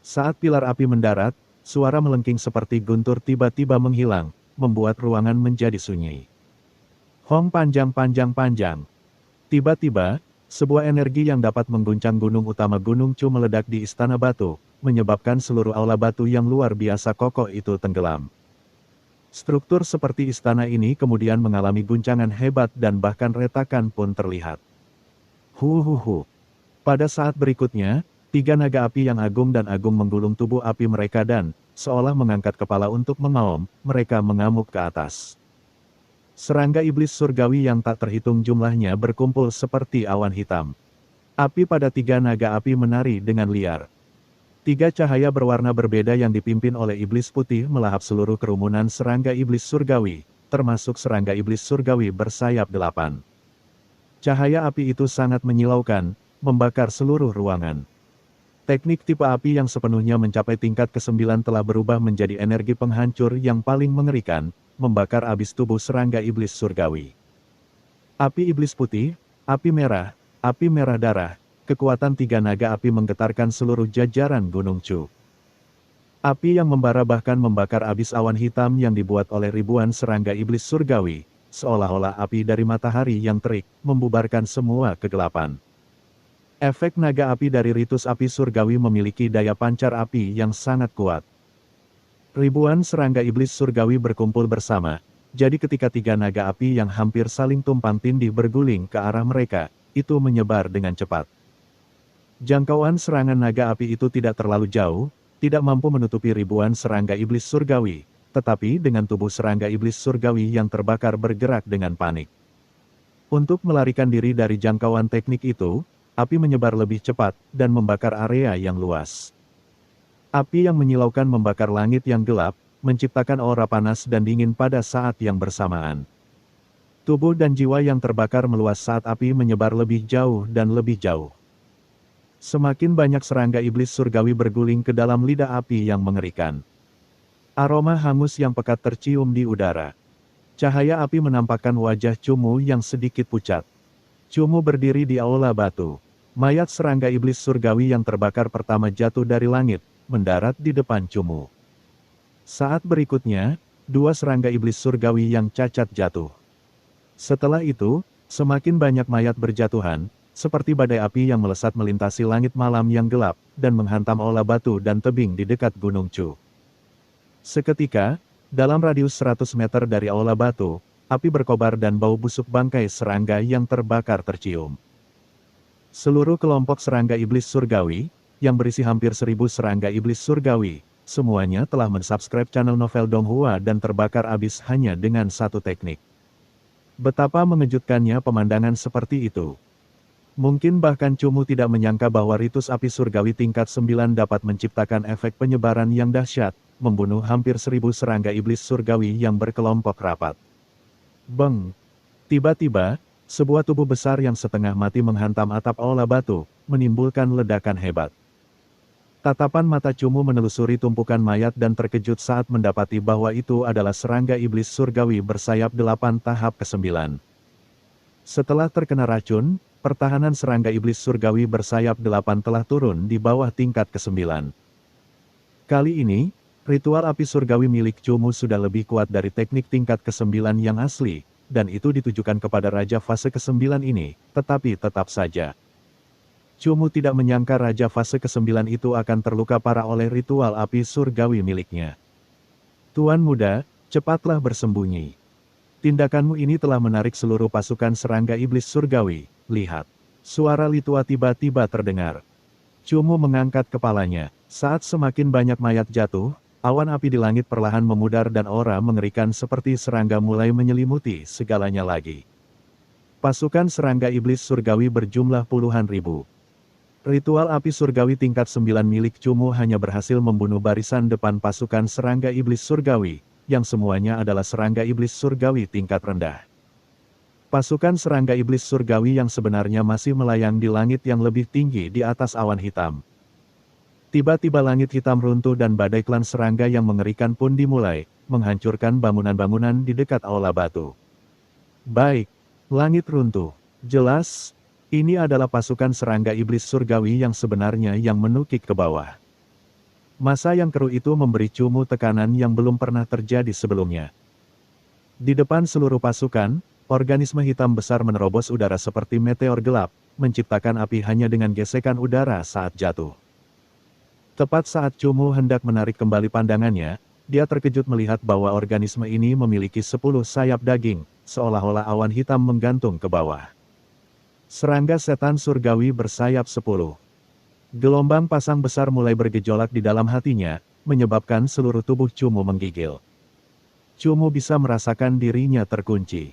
Saat pilar api mendarat, suara melengking seperti guntur tiba-tiba menghilang, membuat ruangan menjadi sunyi. Hong panjang. Tiba-tiba, sebuah energi yang dapat mengguncang gunung utama Gunung Chu meledak di Istana Batu, menyebabkan seluruh aula batu yang luar biasa kokoh itu tenggelam. Struktur seperti istana ini kemudian mengalami guncangan hebat dan bahkan retakan pun terlihat. Pada saat berikutnya, tiga naga api yang agung dan agung menggulung tubuh api mereka dan, seolah mengangkat kepala untuk mengaum, mereka mengamuk ke atas. Serangga iblis surgawi yang tak terhitung jumlahnya berkumpul seperti awan hitam. Api pada tiga naga api menari dengan liar. Tiga cahaya berwarna berbeda yang dipimpin oleh iblis putih melahap seluruh kerumunan serangga iblis surgawi, termasuk serangga iblis surgawi bersayap 8. Cahaya api itu sangat menyilaukan, membakar seluruh ruangan. Teknik tipe api yang sepenuhnya mencapai tingkat ke-9 telah berubah menjadi energi penghancur yang paling mengerikan, membakar abis tubuh serangga iblis surgawi. Api iblis putih, api merah darah, kekuatan tiga naga api menggetarkan seluruh jajaran Gunung Chu. Api yang membara bahkan membakar abis awan hitam yang dibuat oleh ribuan serangga iblis surgawi, seolah-olah api dari matahari yang terik, membubarkan semua kegelapan. Efek naga api dari ritus api surgawi memiliki daya pancar api yang sangat kuat. Ribuan serangga iblis surgawi berkumpul bersama, jadi ketika tiga naga api yang hampir saling tumpang tindih berguling ke arah mereka, itu menyebar dengan cepat. Jangkauan serangan naga api itu tidak terlalu jauh, tidak mampu menutupi ribuan serangga iblis surgawi, tetapi dengan tubuh serangga iblis surgawi yang terbakar bergerak dengan panik. Untuk melarikan diri dari jangkauan teknik itu, api menyebar lebih cepat, dan membakar area yang luas. Api yang menyilaukan membakar langit yang gelap, menciptakan aura panas dan dingin pada saat yang bersamaan. Tubuh dan jiwa yang terbakar meluas saat api menyebar lebih jauh dan lebih jauh. Semakin banyak serangga iblis surgawi berguling ke dalam lidah api yang mengerikan. Aroma hangus yang pekat tercium di udara. Cahaya api menampakkan wajah Cumu yang sedikit pucat. Cumu berdiri di aula batu. Mayat serangga iblis surgawi yang terbakar pertama jatuh dari langit, mendarat di depan Cumu. Saat berikutnya, dua serangga iblis surgawi yang cacat jatuh. Setelah itu, semakin banyak mayat berjatuhan, seperti badai api yang melesat melintasi langit malam yang gelap, dan menghantam aula batu dan tebing di dekat Gunung Chu. Seketika, dalam radius 100 meter dari aula batu, api berkobar dan bau busuk bangkai serangga yang terbakar tercium. Seluruh kelompok serangga iblis surgawi, yang berisi hampir 1000 serangga iblis surgawi, semuanya telah mensubscribe channel Novel Donghua dan terbakar abis hanya dengan satu teknik. Betapa mengejutkannya pemandangan seperti itu. Mungkin bahkan Cumu tidak menyangka bahwa ritus api surgawi tingkat 9 dapat menciptakan efek penyebaran yang dahsyat, membunuh hampir 1000 serangga iblis surgawi yang berkelompok rapat. Beng! Tiba-tiba, sebuah tubuh besar yang setengah mati menghantam atap aula batu, menimbulkan ledakan hebat. Tatapan mata Cumu menelusuri tumpukan mayat dan terkejut saat mendapati bahwa itu adalah serangga iblis surgawi bersayap 8 tahap ke-9. Setelah terkena racun, pertahanan serangga iblis surgawi bersayap 8 telah turun di bawah tingkat ke-9. Kali ini, ritual api surgawi milik Cumu sudah lebih kuat dari teknik tingkat ke-9 yang asli, dan itu ditujukan kepada Raja Fase ke-9 ini, tetapi tetap saja. Cumu tidak menyangka Raja Fase ke-9 itu akan terluka parah oleh ritual api surgawi miliknya. Tuan muda, cepatlah bersembunyi. Tindakanmu ini telah menarik seluruh pasukan serangga iblis surgawi, lihat. Suara Litua tiba-tiba terdengar. Cumu mengangkat kepalanya, saat semakin banyak mayat jatuh, awan api di langit perlahan memudar dan aura mengerikan seperti serangga mulai menyelimuti segalanya lagi. Pasukan serangga iblis surgawi berjumlah puluhan ribu. Ritual api surgawi tingkat 9 milik Cumu hanya berhasil membunuh barisan depan pasukan serangga iblis surgawi, yang semuanya adalah serangga iblis surgawi tingkat rendah. Pasukan serangga iblis surgawi yang sebenarnya masih melayang di langit yang lebih tinggi di atas awan hitam. Tiba-tiba langit hitam runtuh dan badai klan serangga yang mengerikan pun dimulai, menghancurkan bangunan-bangunan di dekat aula batu. Baik, langit runtuh. Jelas, ini adalah pasukan serangga iblis surgawi yang sebenarnya yang menukik ke bawah. Masa yang keruh itu memberi Cumu tekanan yang belum pernah terjadi sebelumnya. Di depan seluruh pasukan, organisme hitam besar menerobos udara seperti meteor gelap, menciptakan api hanya dengan gesekan udara saat jatuh. Tepat saat Cumu hendak menarik kembali pandangannya, dia terkejut melihat bahwa organisme ini memiliki 10 sayap daging, seolah-olah awan hitam menggantung ke bawah. Serangga setan surgawi bersayap 10. Gelombang pasang besar mulai bergejolak di dalam hatinya, menyebabkan seluruh tubuh Cumu menggigil. Cumu bisa merasakan dirinya terkunci.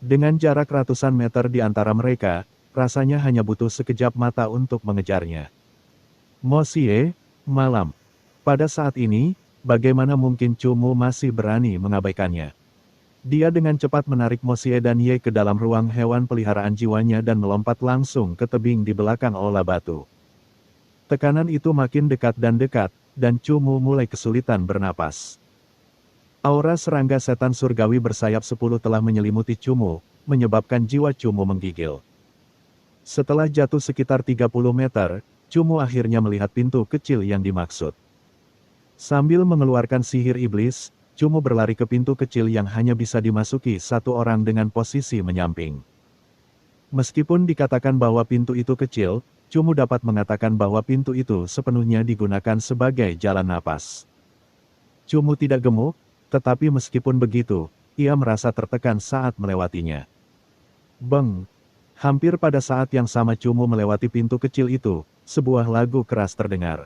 Dengan jarak ratusan meter di antara mereka, rasanya hanya butuh sekejap mata untuk mengejarnya. Mosie, malam. Pada saat ini, bagaimana mungkin Cumu masih berani mengabaikannya? Dia dengan cepat menarik Mosie dan Ye ke dalam ruang hewan peliharaan jiwanya dan melompat langsung ke tebing di belakang aula batu. Tekanan itu makin dekat, dan Cumu mulai kesulitan bernapas. Aura serangga setan surgawi bersayap 10 telah menyelimuti Cumu, menyebabkan jiwa Cumu menggigil. Setelah jatuh sekitar 30 meter, Cumu akhirnya melihat pintu kecil yang dimaksud. Sambil mengeluarkan sihir iblis, Cumu berlari ke pintu kecil yang hanya bisa dimasuki satu orang dengan posisi menyamping. Meskipun dikatakan bahwa pintu itu kecil, Cumu dapat mengatakan bahwa pintu itu sepenuhnya digunakan sebagai jalan napas. Cumu tidak gemuk, tetapi meskipun begitu, ia merasa tertekan saat melewatinya. Beng! Hampir pada saat yang sama Cumu melewati pintu kecil itu, sebuah lagu keras terdengar.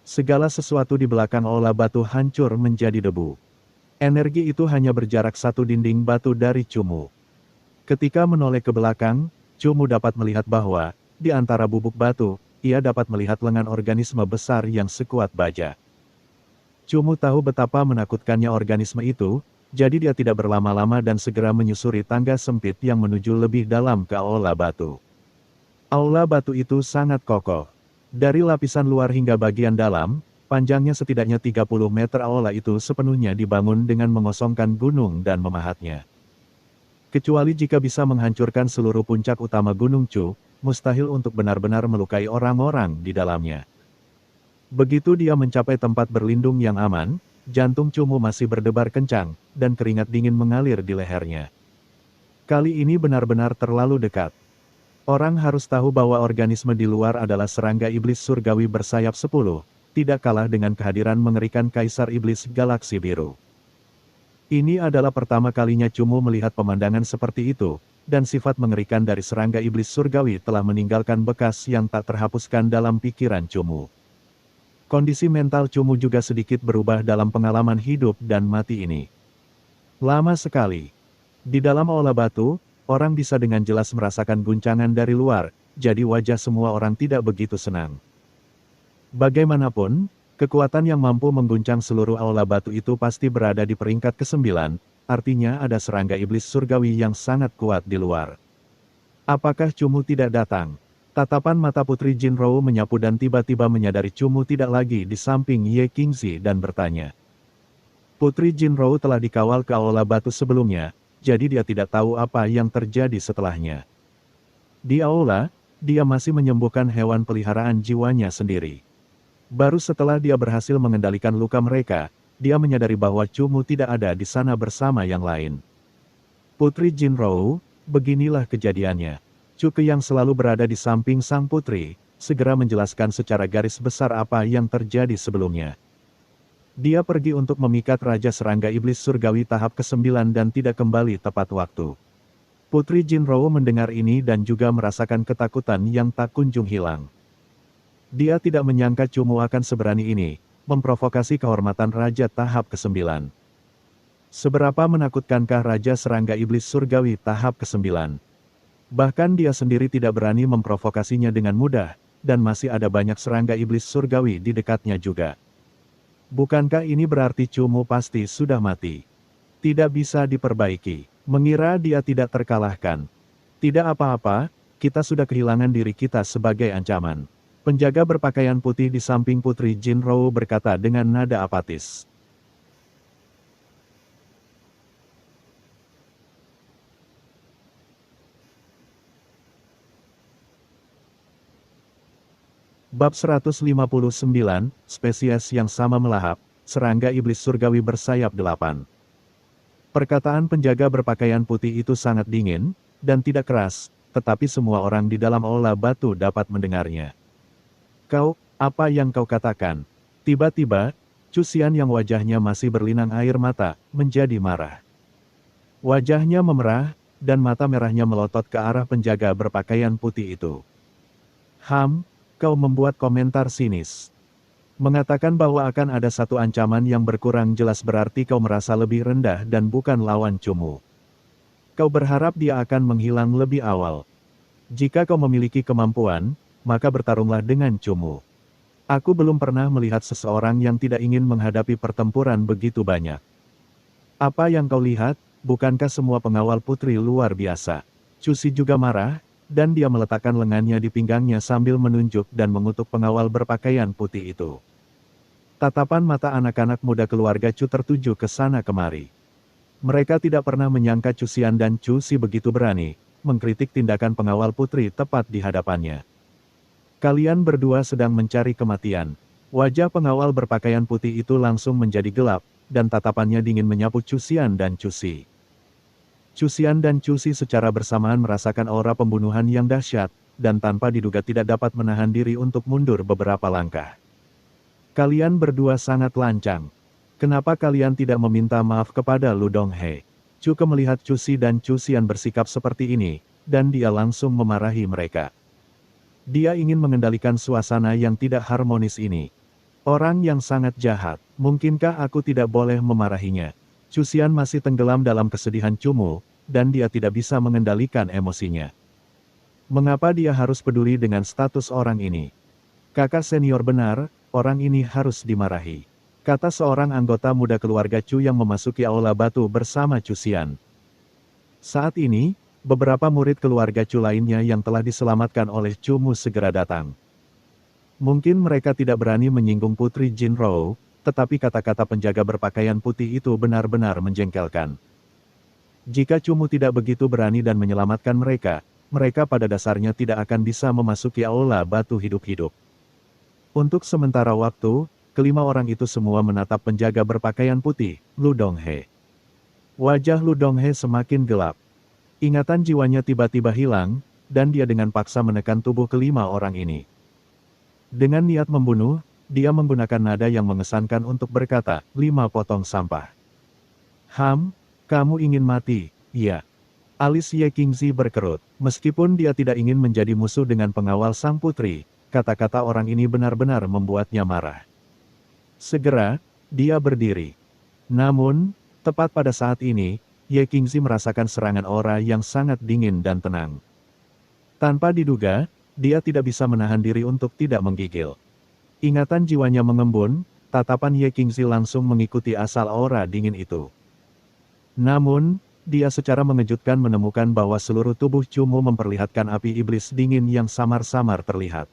Segala sesuatu di belakang aula batu hancur menjadi debu. Energi itu hanya berjarak satu dinding batu dari Cumu. Ketika menoleh ke belakang, Cumu dapat melihat bahwa, di antara bubuk batu, ia dapat melihat lengan organisme besar yang sekuat baja. Cumu tahu betapa menakutkannya organisme itu, jadi dia tidak berlama-lama dan segera menyusuri tangga sempit yang menuju lebih dalam ke aula batu. Aula batu itu sangat kokoh. Dari lapisan luar hingga bagian dalam, panjangnya setidaknya 30 meter aula itu sepenuhnya dibangun dengan mengosongkan gunung dan memahatnya. Kecuali jika bisa menghancurkan seluruh puncak utama Gunung Chu, mustahil untuk benar-benar melukai orang-orang di dalamnya. Begitu dia mencapai tempat berlindung yang aman, jantung Cumu masih berdebar kencang, dan keringat dingin mengalir di lehernya. Kali ini benar-benar terlalu dekat. Orang harus tahu bahwa organisme di luar adalah serangga iblis surgawi bersayap 10, tidak kalah dengan kehadiran mengerikan Kaisar Iblis Galaksi Biru. Ini adalah pertama kalinya Cumu melihat pemandangan seperti itu, dan sifat mengerikan dari serangga iblis surgawi telah meninggalkan bekas yang tak terhapuskan dalam pikiran Cumu. Kondisi mental Cumu juga sedikit berubah dalam pengalaman hidup dan mati ini. Lama sekali. Di dalam aula batu, orang bisa dengan jelas merasakan guncangan dari luar, jadi wajah semua orang tidak begitu senang. Bagaimanapun, kekuatan yang mampu mengguncang seluruh aula batu itu pasti berada di peringkat ke-9, artinya ada serangga iblis surgawi yang sangat kuat di luar. Apakah Cumu tidak datang? Tatapan mata Putri Jinrou menyapu dan tiba-tiba menyadari Cumu tidak lagi di samping Ye Qingzi dan bertanya. Putri Jinrou telah dikawal ke aula batu sebelumnya, jadi dia tidak tahu apa yang terjadi setelahnya. Di aula, dia masih menyembuhkan hewan peliharaan jiwanya sendiri. Baru setelah dia berhasil mengendalikan luka mereka, dia menyadari bahwa Cumu tidak ada di sana bersama yang lain. Putri Jinrou, beginilah kejadiannya. Cuke yang selalu berada di samping sang putri, segera menjelaskan secara garis besar apa yang terjadi sebelumnya. Dia pergi untuk memikat Raja Serangga Iblis Surgawi tahap ke-9 dan tidak kembali tepat waktu. Putri Jinrou mendengar ini dan juga merasakan ketakutan yang tak kunjung hilang. Dia tidak menyangka Cumu akan seberani ini, memprovokasi kehormatan Raja tahap ke-9. Seberapa menakutkankah Raja Serangga Iblis Surgawi tahap ke-9? Bahkan dia sendiri tidak berani memprovokasinya dengan mudah, dan masih ada banyak serangga iblis surgawi di dekatnya juga. Bukankah ini berarti Cumu pasti sudah mati? Tidak bisa diperbaiki. Mengira dia tidak terkalahkan. Tidak apa-apa, kita sudah kehilangan diri kita sebagai ancaman. Penjaga berpakaian putih di samping Putri Jinrou berkata dengan nada apatis. Bab 159, spesies yang sama melahap, serangga iblis surgawi bersayap 8. Perkataan penjaga berpakaian putih itu sangat dingin, dan tidak keras, tetapi semua orang di dalam aula batu dapat mendengarnya. Kau, apa yang kau katakan? Tiba-tiba, Cusian yang wajahnya masih berlinang air mata, menjadi marah. Wajahnya memerah, dan mata merahnya melotot ke arah penjaga berpakaian putih itu. Kau membuat komentar sinis. Mengatakan bahwa akan ada satu ancaman yang berkurang jelas berarti kau merasa lebih rendah dan bukan lawan Cumu. Kau berharap dia akan menghilang lebih awal. Jika kau memiliki kemampuan, maka bertarunglah dengan Cumu. Aku belum pernah melihat seseorang yang tidak ingin menghadapi pertempuran begitu banyak. Apa yang kau lihat, bukankah semua pengawal putri luar biasa? Cusi juga marah, dan dia meletakkan lengannya di pinggangnya sambil menunjuk dan mengutuk pengawal berpakaian putih itu. Tatapan mata anak-anak muda keluarga Chu tertuju ke sana kemari. Mereka tidak pernah menyangka Cusian dan Cusi begitu berani, mengkritik tindakan pengawal putri tepat di hadapannya. Kalian berdua sedang mencari kematian. Wajah pengawal berpakaian putih itu langsung menjadi gelap, dan tatapannya dingin menyapu Cusian dan Cusi. Cusian dan Cusi secara bersamaan merasakan aura pembunuhan yang dahsyat, dan tanpa diduga tidak dapat menahan diri untuk mundur beberapa langkah. Kalian berdua sangat lancang. Kenapa kalian tidak meminta maaf kepada Lu Donghe? Cuke melihat Cusi dan Cusian bersikap seperti ini, dan dia langsung memarahi mereka. Dia ingin mengendalikan suasana yang tidak harmonis ini. Orang yang sangat jahat, mungkinkah aku tidak boleh memarahinya? Cusian masih tenggelam dalam kesedihan Cumu, dan dia tidak bisa mengendalikan emosinya. Mengapa dia harus peduli dengan status orang ini? Kakak senior benar, orang ini harus dimarahi, kata seorang anggota muda keluarga Chu yang memasuki aula batu bersama Cusian. Saat ini, beberapa murid keluarga Chu lainnya yang telah diselamatkan oleh Cumu segera datang. Mungkin mereka tidak berani menyinggung Putri Jinrou, tetapi kata-kata penjaga berpakaian putih itu benar-benar menjengkelkan. Jika Cumu tidak begitu berani dan menyelamatkan mereka, mereka pada dasarnya tidak akan bisa memasuki aula batu hidup-hidup. Untuk sementara waktu, kelima orang itu semua menatap penjaga berpakaian putih, Lu Donghe. Wajah Lu Donghe semakin gelap. Ingatan jiwanya tiba-tiba hilang, dan dia dengan paksa menekan tubuh kelima orang ini. Dengan niat membunuh, dia menggunakan nada yang mengesankan untuk berkata, 5 potong sampah. Kamu ingin mati, iya. Alis Ye Qingzi berkerut. Meskipun dia tidak ingin menjadi musuh dengan pengawal sang putri, kata-kata orang ini benar-benar membuatnya marah. Segera, dia berdiri. Namun, tepat pada saat ini, Ye Qingzi merasakan serangan aura yang sangat dingin dan tenang. Tanpa diduga, dia tidak bisa menahan diri untuk tidak menggigil. Ingatan jiwanya mengembun, tatapan Ye Qingzi langsung mengikuti asal aura dingin itu. Namun, dia secara mengejutkan menemukan bahwa seluruh tubuh Cumu memperlihatkan api iblis dingin yang samar-samar terlihat.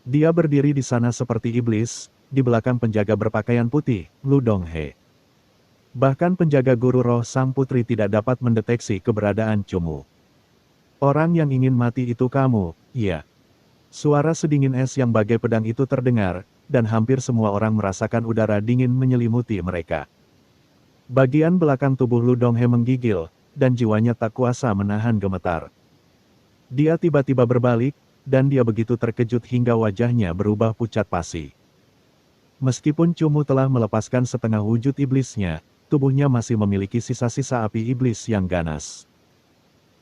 Dia berdiri di sana seperti iblis, di belakang penjaga berpakaian putih, Lu Donghe. Bahkan penjaga guru roh sang putri tidak dapat mendeteksi keberadaan Cumu. Orang yang ingin mati itu kamu, iya. Suara sedingin es yang bagai pedang itu terdengar, dan hampir semua orang merasakan udara dingin menyelimuti mereka. Bagian belakang tubuh Lu Donghe menggigil, dan jiwanya tak kuasa menahan gemetar. Dia tiba-tiba berbalik, dan dia begitu terkejut hingga wajahnya berubah pucat pasi. Meskipun Cumu telah melepaskan setengah wujud iblisnya, tubuhnya masih memiliki sisa-sisa api iblis yang ganas.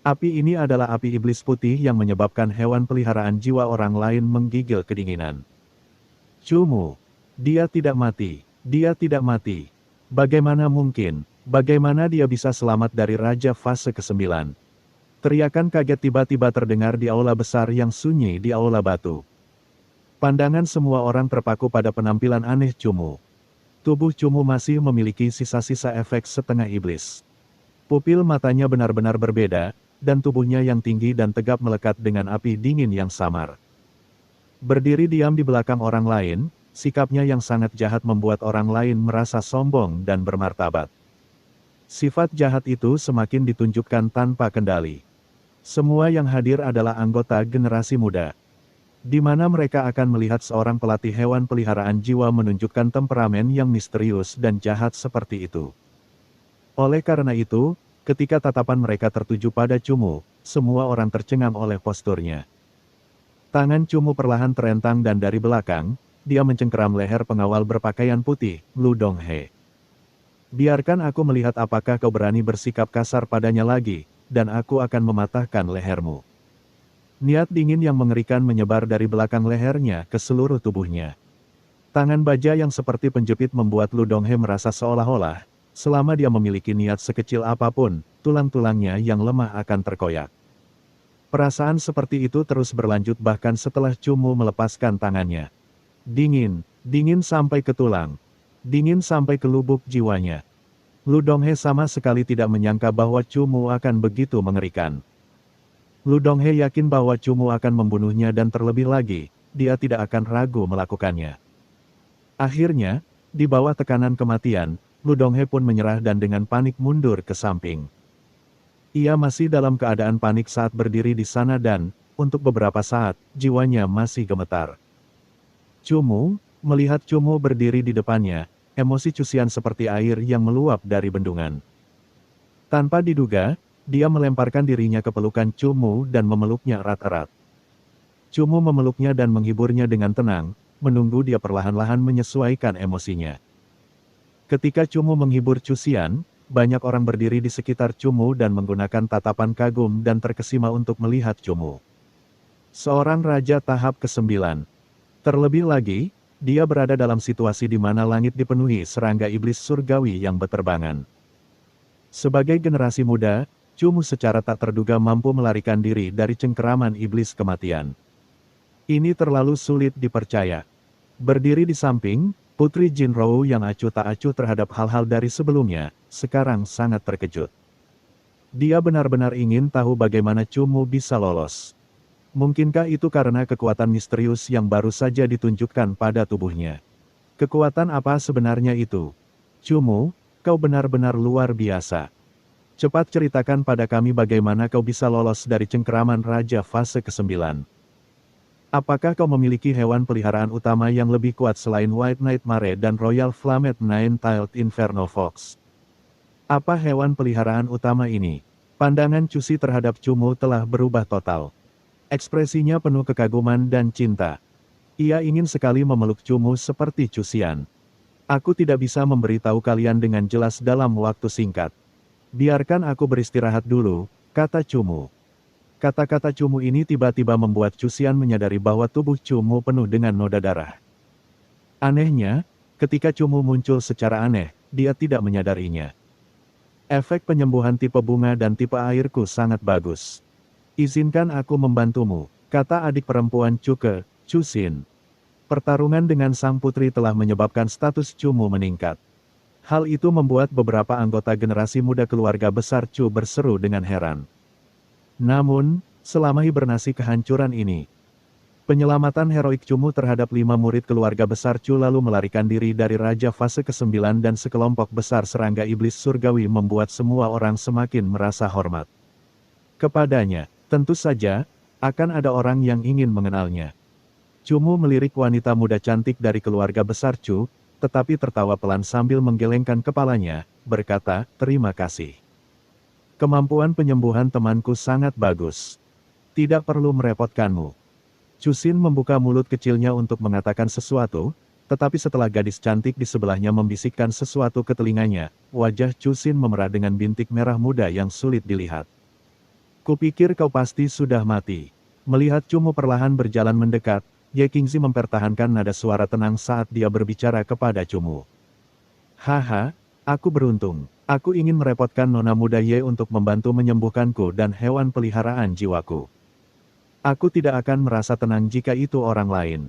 Api ini adalah api iblis putih yang menyebabkan hewan peliharaan jiwa orang lain menggigil kedinginan. Cumu, dia tidak mati, dia tidak mati. Bagaimana mungkin? Bagaimana dia bisa selamat dari Raja Fase ke-9? Teriakan kaget tiba-tiba terdengar di aula besar yang sunyi di aula batu. Pandangan semua orang terpaku pada penampilan aneh Cumu. Tubuh Cumu masih memiliki sisa-sisa efek setengah iblis. Pupil matanya benar-benar berbeda, dan tubuhnya yang tinggi dan tegap melekat dengan api dingin yang samar. Berdiri diam di belakang orang lain, sikapnya yang sangat jahat membuat orang lain merasa sombong dan bermartabat. Sifat jahat itu semakin ditunjukkan tanpa kendali. Semua yang hadir adalah anggota generasi muda, di mana mereka akan melihat seorang pelatih hewan peliharaan jiwa menunjukkan temperamen yang misterius dan jahat seperti itu. Oleh karena itu, ketika tatapan mereka tertuju pada Cumu, semua orang tercengang oleh posturnya. Tangan Cumu perlahan terentang dan dari belakang, dia mencengkeram leher pengawal berpakaian putih, Lu Donghe. Biarkan aku melihat apakah kau berani bersikap kasar padanya lagi, dan aku akan mematahkan lehermu. Niat dingin yang mengerikan menyebar dari belakang lehernya ke seluruh tubuhnya. Tangan baja yang seperti penjepit membuat Lu Donghe merasa seolah-olah, selama dia memiliki niat sekecil apapun, tulang-tulangnya yang lemah akan terkoyak. Perasaan seperti itu terus berlanjut bahkan setelah Cumu melepaskan tangannya. Dingin, dingin sampai ke tulang. Dingin sampai ke lubuk jiwanya. Lu Donghe sama sekali tidak menyangka bahwa Cumu akan begitu mengerikan. Lu Donghe yakin bahwa Cumu akan membunuhnya dan terlebih lagi, dia tidak akan ragu melakukannya. Akhirnya, di bawah tekanan kematian, Lu Donghe pun menyerah dan dengan panik mundur ke samping. Ia masih dalam keadaan panik saat berdiri di sana dan, untuk beberapa saat, jiwanya masih gemetar. Cumu, melihat Cumu berdiri di depannya, emosi Cusian seperti air yang meluap dari bendungan. Tanpa diduga, dia melemparkan dirinya ke pelukan Cumu dan memeluknya erat-erat. Cumu memeluknya dan menghiburnya dengan tenang, menunggu dia perlahan-lahan menyesuaikan emosinya. Ketika Cumu menghibur Cusian, banyak orang berdiri di sekitar Cumu dan menggunakan tatapan kagum dan terkesima untuk melihat Cumu. Seorang raja tahap ke-9. Terlebih lagi, dia berada dalam situasi di mana langit dipenuhi serangga iblis surgawi yang beterbangan. Sebagai generasi muda, Cumu secara tak terduga mampu melarikan diri dari cengkeraman iblis kematian. Ini terlalu sulit dipercaya. Berdiri di samping, Putri Jinrou yang acuh tak acuh terhadap hal-hal dari sebelumnya, sekarang sangat terkejut. Dia benar-benar ingin tahu bagaimana Cumu bisa lolos. Mungkinkah itu karena kekuatan misterius yang baru saja ditunjukkan pada tubuhnya? Kekuatan apa sebenarnya itu? Cumu, kau benar-benar luar biasa. Cepat ceritakan pada kami bagaimana kau bisa lolos dari cengkeraman Raja fase ke-9. Apakah kau memiliki hewan peliharaan utama yang lebih kuat selain White Nightmare dan Royal Flamed Nine-Tailed Inferno Fox? Apa hewan peliharaan utama ini? Pandangan Cusi terhadap Cumu telah berubah total. Ekspresinya penuh kekaguman dan cinta. Ia ingin sekali memeluk Cumu seperti Cusian. Aku tidak bisa memberitahu kalian dengan jelas dalam waktu singkat. Biarkan aku beristirahat dulu, kata Cumu. Kata-kata Cumu ini tiba-tiba membuat Cusian menyadari bahwa tubuh Cumu penuh dengan noda darah. Anehnya, ketika Cumu muncul secara aneh, dia tidak menyadarinya. Efek penyembuhan tipe bunga dan tipe airku sangat bagus. Izinkan aku membantumu, kata adik perempuan Cuke, Cusin. Pertarungan dengan sang putri telah menyebabkan status Cumu meningkat. Hal itu membuat beberapa anggota generasi muda keluarga besar Chu berseru dengan heran. Namun, selama hibernasi kehancuran ini, penyelamatan heroik Cumu terhadap 5 murid keluarga besar Chu lalu melarikan diri dari Raja fase ke-9 dan sekelompok besar serangga iblis surgawi membuat semua orang semakin merasa hormat. Kepadanya, tentu saja, akan ada orang yang ingin mengenalnya. Cumu melirik wanita muda cantik dari keluarga besar Chu, tetapi tertawa pelan sambil menggelengkan kepalanya, berkata, terima kasih. Kemampuan penyembuhan temanku sangat bagus. Tidak perlu merepotkanmu. Cusin membuka mulut kecilnya untuk mengatakan sesuatu, tetapi setelah gadis cantik di sebelahnya membisikkan sesuatu ke telinganya, wajah Cusin memerah dengan bintik merah muda yang sulit dilihat. Kupikir kau pasti sudah mati. Melihat Cumu perlahan berjalan mendekat, Ye Qingzi mempertahankan nada suara tenang saat dia berbicara kepada Cumu. Haha, aku beruntung. Aku ingin merepotkan nona muda Ye untuk membantu menyembuhkanku dan hewan peliharaan jiwaku. Aku tidak akan merasa tenang jika itu orang lain.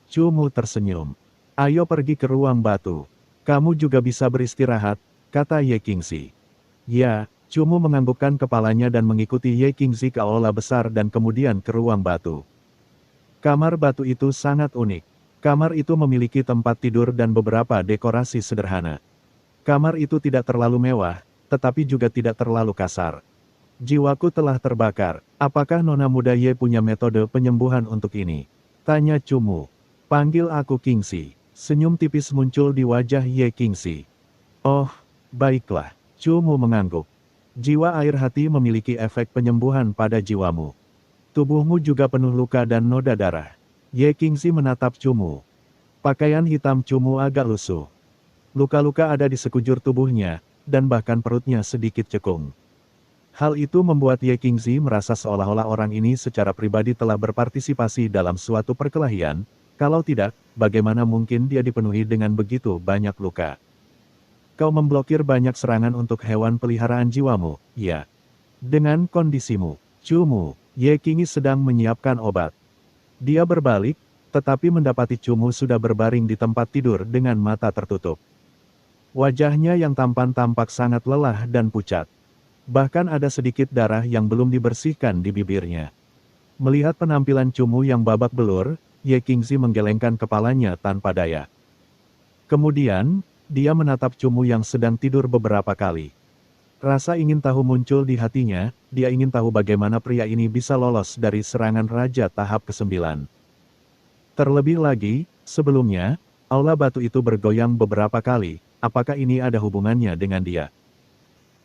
Cumu tersenyum. Ayo pergi ke ruang batu. Kamu juga bisa beristirahat, kata Ye Qingzi. Ya, Cumu menganggukkan kepalanya dan mengikuti Ye Qingzi ke aula besar dan kemudian ke ruang batu. Kamar batu itu sangat unik. Kamar itu memiliki tempat tidur dan beberapa dekorasi sederhana. Kamar itu tidak terlalu mewah, tetapi juga tidak terlalu kasar. Jiwaku telah terbakar. Apakah Nona muda Ye punya metode penyembuhan untuk ini? Tanya Cumu. Panggil aku Qingzi. Senyum tipis muncul di wajah Ye Qingzi. Oh, baiklah. Cumu mengangguk. Jiwa air hati memiliki efek penyembuhan pada jiwamu. Tubuhmu juga penuh luka dan noda darah. Ye Qingzi menatap Cumu. Pakaian hitam Cumu agak lusuh. Luka-luka ada di sekujur tubuhnya, dan bahkan perutnya sedikit cekung. Hal itu membuat Ye Qingzi merasa seolah-olah orang ini secara pribadi telah berpartisipasi dalam suatu perkelahian. Kalau tidak, bagaimana mungkin dia dipenuhi dengan begitu banyak luka? Kau memblokir banyak serangan untuk hewan peliharaan jiwamu, ya. Dengan kondisimu, Cumu, Ye Qingzi sedang menyiapkan obat. Dia berbalik, tetapi mendapati Cumu sudah berbaring di tempat tidur dengan mata tertutup. Wajahnya yang tampan tampak sangat lelah dan pucat. Bahkan ada sedikit darah yang belum dibersihkan di bibirnya. Melihat penampilan Cumu yang babak belur, Ye Qingzi menggelengkan kepalanya tanpa daya. Kemudian, dia menatap Cumu yang sedang tidur beberapa kali. Rasa ingin tahu muncul di hatinya, dia ingin tahu bagaimana pria ini bisa lolos dari serangan raja tahap ke-9. Terlebih lagi, sebelumnya, aula batu itu bergoyang beberapa kali, apakah ini ada hubungannya dengan dia?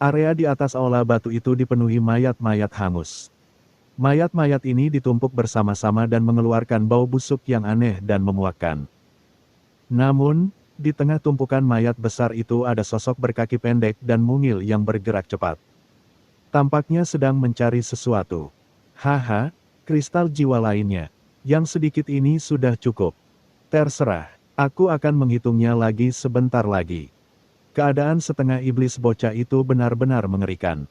Area di atas aula batu itu dipenuhi mayat-mayat hangus. Mayat-mayat ini ditumpuk bersama-sama dan mengeluarkan bau busuk yang aneh dan memuakkan. Namun, di tengah tumpukan mayat besar itu ada sosok berkaki pendek dan mungil yang bergerak cepat. Tampaknya sedang mencari sesuatu. Haha, kristal jiwa lainnya. Yang sedikit ini sudah cukup. Terserah, aku akan menghitungnya lagi sebentar lagi. Keadaan setengah iblis bocah itu benar-benar mengerikan.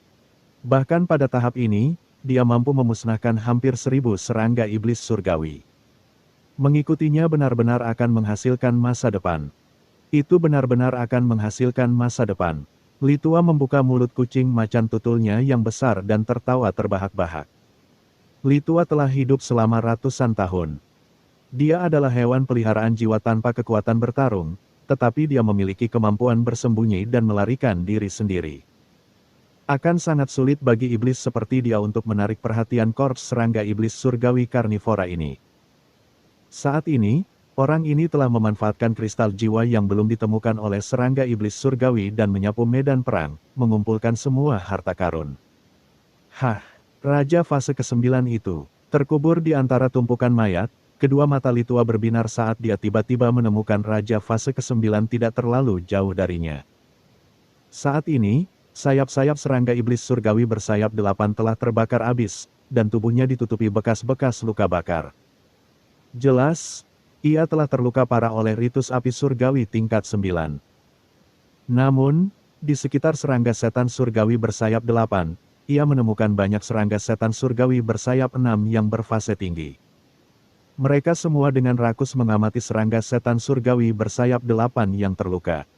Bahkan pada tahap ini, dia mampu memusnahkan hampir 1000 serangga iblis surgawi. Mengikutinya benar-benar akan menghasilkan masa depan. Itu benar-benar akan menghasilkan masa depan. Li Tua membuka mulut kucing macan tutulnya yang besar dan tertawa terbahak-bahak. Li Tua telah hidup selama ratusan tahun. Dia adalah hewan peliharaan jiwa tanpa kekuatan bertarung, tetapi dia memiliki kemampuan bersembunyi dan melarikan diri sendiri. Akan sangat sulit bagi iblis seperti dia untuk menarik perhatian korps serangga iblis surgawi karnivora ini. Saat ini, orang ini telah memanfaatkan kristal jiwa yang belum ditemukan oleh serangga iblis surgawi dan menyapu medan perang, mengumpulkan semua harta karun. Hah, Raja fase ke-9 itu, terkubur di antara tumpukan mayat, kedua mata Li Tua berbinar saat dia tiba-tiba menemukan Raja fase ke-9 tidak terlalu jauh darinya. Saat ini, sayap-sayap serangga iblis surgawi bersayap 8 telah terbakar habis, dan tubuhnya ditutupi bekas-bekas luka bakar. Jelas, ia telah terluka parah oleh ritus api surgawi tingkat 9. Namun, di sekitar serangga setan surgawi bersayap 8, ia menemukan banyak serangga setan surgawi bersayap 6 yang berfase tinggi. Mereka semua dengan rakus mengamati serangga setan surgawi bersayap 8 yang terluka.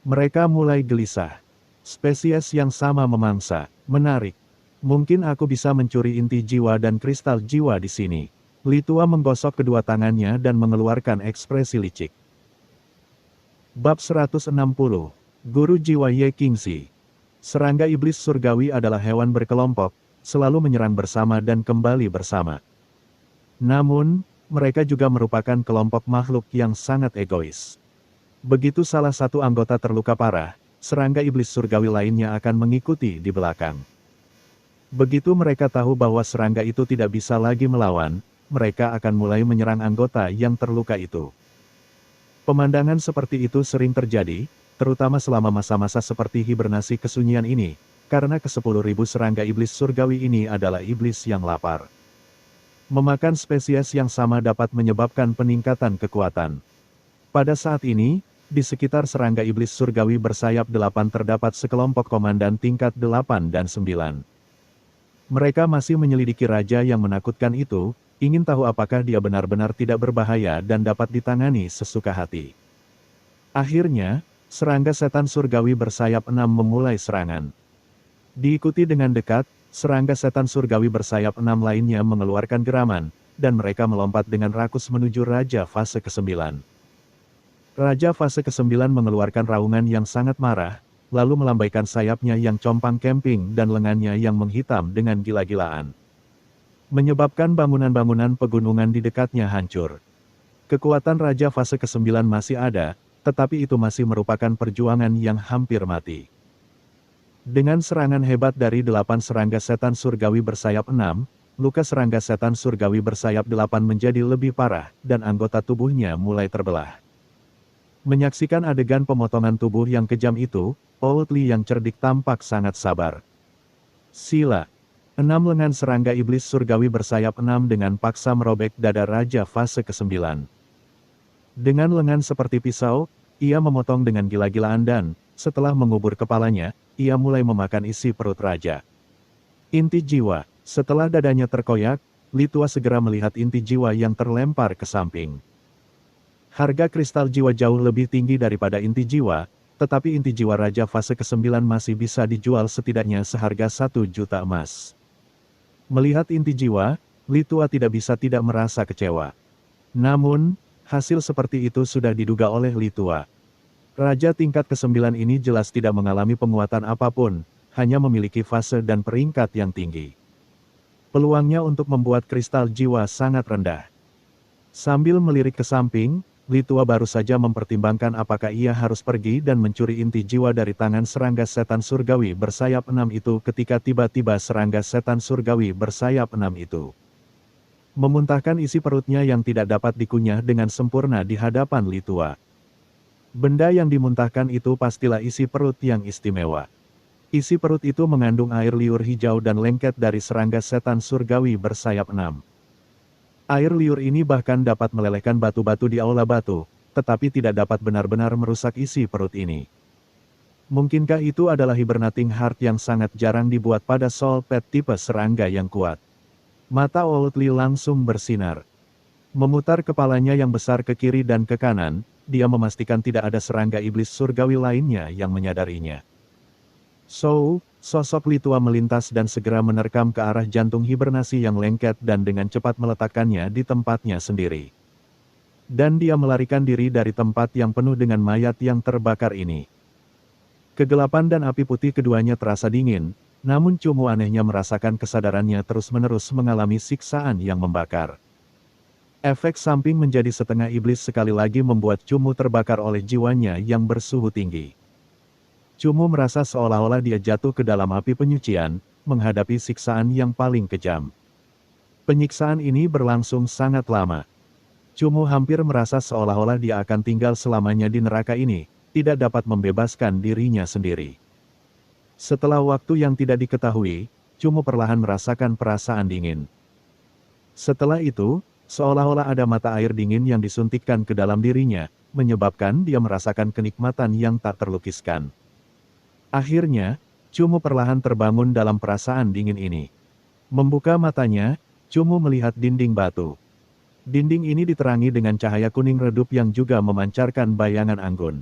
Mereka mulai gelisah. Spesies yang sama memangsa, menarik. Mungkin aku bisa mencuri inti jiwa dan kristal jiwa di sini. Li Tua menggosok kedua tangannya dan mengeluarkan ekspresi licik. Bab 160. Guru Jiwa Ye Qingzi. Serangga iblis surgawi adalah hewan berkelompok, selalu menyerang bersama dan kembali bersama. Namun, mereka juga merupakan kelompok makhluk yang sangat egois. Begitu salah satu anggota terluka parah, serangga iblis surgawi lainnya akan mengikuti di belakang. Begitu mereka tahu bahwa serangga itu tidak bisa lagi melawan, mereka akan mulai menyerang anggota yang terluka itu. Pemandangan seperti itu sering terjadi, terutama selama masa-masa seperti hibernasi kesunyian ini, karena ke-10.000 serangga iblis surgawi ini adalah iblis yang lapar. Memakan spesies yang sama dapat menyebabkan peningkatan kekuatan. Pada saat ini, di sekitar serangga iblis surgawi bersayap 8 terdapat sekelompok komandan tingkat 8 dan 9. Mereka masih menyelidiki raja yang menakutkan itu, ingin tahu apakah dia benar-benar tidak berbahaya dan dapat ditangani sesuka hati. Akhirnya, serangga setan surgawi bersayap 6 memulai serangan. Diikuti dengan dekat, serangga setan surgawi bersayap 6 lainnya mengeluarkan geraman, dan mereka melompat dengan rakus menuju Raja fase ke-9. Raja fase ke-9 mengeluarkan raungan yang sangat marah, lalu melambaikan sayapnya yang compang camping dan lengannya yang menghitam dengan gila-gilaan. Menyebabkan bangunan-bangunan pegunungan di dekatnya hancur. Kekuatan Raja fase ke-9 masih ada, tetapi itu masih merupakan perjuangan yang hampir mati. Dengan serangan hebat dari 8 serangga setan surgawi bersayap 6, luka serangga setan surgawi bersayap 8 menjadi lebih parah, dan anggota tubuhnya mulai terbelah. Menyaksikan adegan pemotongan tubuh yang kejam itu, Old Lee yang cerdik tampak sangat sabar. Sila. 6 lengan serangga iblis surgawi bersayap 6 dengan paksa merobek dada Raja fase ke-9. Dengan lengan seperti pisau, ia memotong dengan gila-gilaan dan, setelah mengubur kepalanya, ia mulai memakan isi perut Raja. Inti jiwa. Setelah dadanya terkoyak, Li Tua segera melihat inti jiwa yang terlempar ke samping. Harga kristal jiwa jauh lebih tinggi daripada inti jiwa, tetapi inti jiwa Raja fase ke-9 masih bisa dijual setidaknya seharga 1 juta emas. Melihat inti jiwa, Li Tua tidak bisa tidak merasa kecewa. Namun, hasil seperti itu sudah diduga oleh Li Tua. Raja tingkat ke-9 ini jelas tidak mengalami penguatan apapun, hanya memiliki fase dan peringkat yang tinggi. Peluangnya untuk membuat kristal jiwa sangat rendah. Sambil melirik ke samping, Li Tua baru saja mempertimbangkan apakah ia harus pergi dan mencuri inti jiwa dari tangan serangga setan surgawi bersayap 6 itu ketika tiba-tiba serangga setan surgawi bersayap 6 itu memuntahkan isi perutnya yang tidak dapat dikunyah dengan sempurna di hadapan Li Tua. Benda yang dimuntahkan itu pastilah isi perut yang istimewa. Isi perut itu mengandung air liur hijau dan lengket dari serangga setan surgawi bersayap 6. Air liur ini bahkan dapat melelehkan batu-batu di aula batu, tetapi tidak dapat benar-benar merusak isi perut ini. Mungkinkah itu adalah hibernating heart yang sangat jarang dibuat pada soul pet tipe serangga yang kuat? Mata Old Lee langsung bersinar. Memutar kepalanya yang besar ke kiri dan ke kanan, dia memastikan tidak ada serangga iblis surgawi lainnya yang menyadarinya. Sosok Li Tua melintas dan segera menerkam ke arah jantung hibernasi yang lengket dan dengan cepat meletakkannya di tempatnya sendiri. Dan dia melarikan diri dari tempat yang penuh dengan mayat yang terbakar ini. Kegelapan dan api putih keduanya terasa dingin, namun Cumu anehnya merasakan kesadarannya terus-menerus mengalami siksaan yang membakar. Efek samping menjadi setengah iblis sekali lagi membuat Cumu terbakar oleh jiwanya yang bersuhu tinggi. Cumu merasa seolah-olah dia jatuh ke dalam api penyucian, menghadapi siksaan yang paling kejam. Penyiksaan ini berlangsung sangat lama. Cumu hampir merasa seolah-olah dia akan tinggal selamanya di neraka ini, tidak dapat membebaskan dirinya sendiri. Setelah waktu yang tidak diketahui, Cumu perlahan merasakan perasaan dingin. Setelah itu, seolah-olah ada mata air dingin yang disuntikkan ke dalam dirinya, menyebabkan dia merasakan kenikmatan yang tak terlukiskan. Akhirnya, Cumu perlahan terbangun dalam perasaan dingin ini. Membuka matanya, Cumu melihat dinding batu. Dinding ini diterangi dengan cahaya kuning redup yang juga memancarkan bayangan anggun.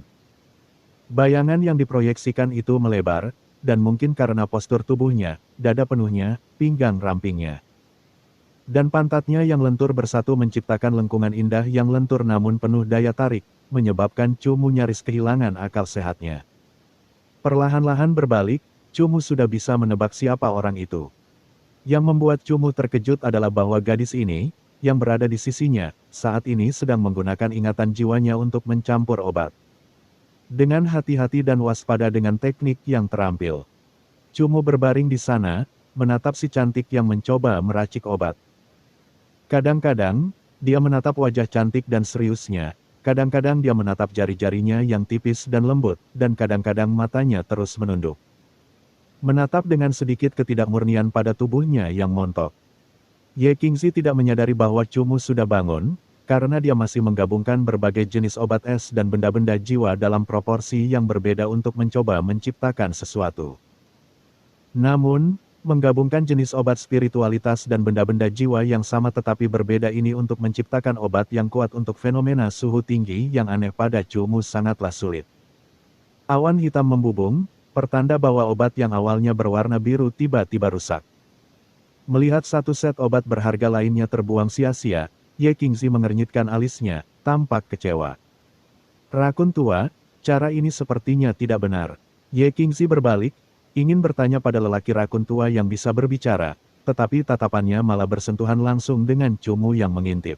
Bayangan yang diproyeksikan itu melebar, dan mungkin karena postur tubuhnya, dada penuhnya, pinggang rampingnya, dan pantatnya yang lentur bersatu menciptakan lengkungan indah yang lentur namun penuh daya tarik, menyebabkan Cumu nyaris kehilangan akal sehatnya. Perlahan-lahan berbalik, Cumu sudah bisa menebak siapa orang itu. Yang membuat Cumu terkejut adalah bahwa gadis ini, yang berada di sisinya, saat ini sedang menggunakan ingatan jiwanya untuk mencampur obat. Dengan hati-hati dan waspada dengan teknik yang terampil. Cumu berbaring di sana, menatap si cantik yang mencoba meracik obat. Kadang-kadang, dia menatap wajah cantik dan seriusnya. Kadang-kadang dia menatap jari-jarinya yang tipis dan lembut, dan kadang-kadang matanya terus menunduk. Menatap dengan sedikit ketidakmurnian pada tubuhnya yang montok. Ye Qingzi tidak menyadari bahwa Cumu sudah bangun, karena dia masih menggabungkan berbagai jenis obat es dan benda-benda jiwa dalam proporsi yang berbeda untuk mencoba menciptakan sesuatu. Namun, Menggabungkan jenis obat spiritualitas dan benda-benda jiwa yang sama tetapi berbeda ini untuk menciptakan obat yang kuat untuk fenomena suhu tinggi yang aneh pada Cumu sangatlah sulit. Awan hitam membubung, pertanda bahwa obat yang awalnya berwarna biru tiba-tiba rusak. Melihat satu set obat berharga lainnya terbuang sia-sia, Ye Qingzi mengernyitkan alisnya, tampak kecewa. Rakun tua, cara ini sepertinya tidak benar. Ye Qingzi berbalik, ingin bertanya pada lelaki rakun tua yang bisa berbicara, tetapi tatapannya malah bersentuhan langsung dengan Cumu yang mengintip.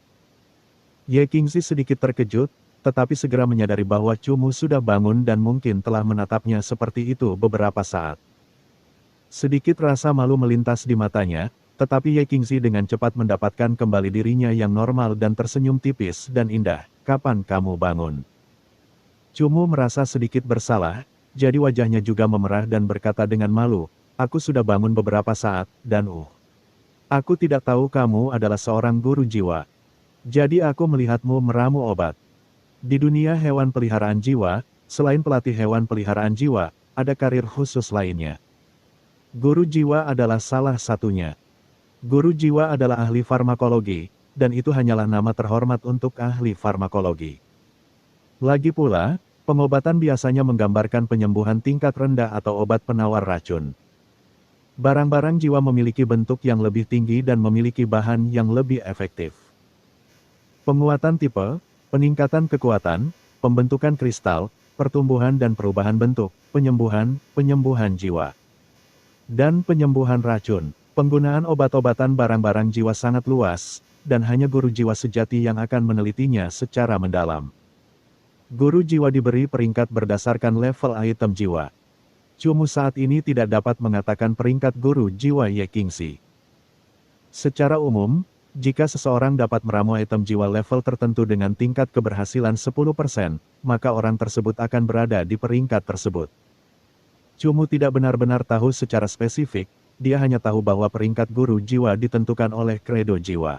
Ye Qingzi sedikit terkejut, tetapi segera menyadari bahwa Cumu sudah bangun dan mungkin telah menatapnya seperti itu beberapa saat. Sedikit rasa malu melintas di matanya, tetapi Ye Qingzi dengan cepat mendapatkan kembali dirinya yang normal dan tersenyum tipis dan indah. Kapan kamu bangun? Cumu merasa sedikit bersalah, jadi wajahnya juga memerah dan berkata dengan malu, aku sudah bangun beberapa saat, dan aku tidak tahu kamu adalah seorang guru jiwa. Jadi aku melihatmu meramu obat. Di dunia hewan peliharaan jiwa, selain pelatih hewan peliharaan jiwa, ada karir khusus lainnya. Guru jiwa adalah salah satunya. Guru jiwa adalah ahli farmakologi, dan itu hanyalah nama terhormat untuk ahli farmakologi. Lagi pula, pengobatan biasanya menggambarkan penyembuhan tingkat rendah atau obat penawar racun. Barang-barang jiwa memiliki bentuk yang lebih tinggi dan memiliki bahan yang lebih efektif. Penguatan tipe, peningkatan kekuatan, pembentukan kristal, pertumbuhan dan perubahan bentuk, penyembuhan jiwa. Dan penyembuhan racun. Penggunaan obat-obatan barang-barang jiwa sangat luas, dan hanya guru jiwa sejati yang akan menelitinya secara mendalam. Guru jiwa diberi peringkat berdasarkan level item jiwa. Cumu saat ini tidak dapat mengatakan peringkat guru jiwa Ye Qingzi. Secara umum, jika seseorang dapat meramu item jiwa level tertentu dengan tingkat keberhasilan 10%, maka orang tersebut akan berada di peringkat tersebut. Cumu tidak benar-benar tahu secara spesifik, dia hanya tahu bahwa peringkat guru jiwa ditentukan oleh kredo jiwa.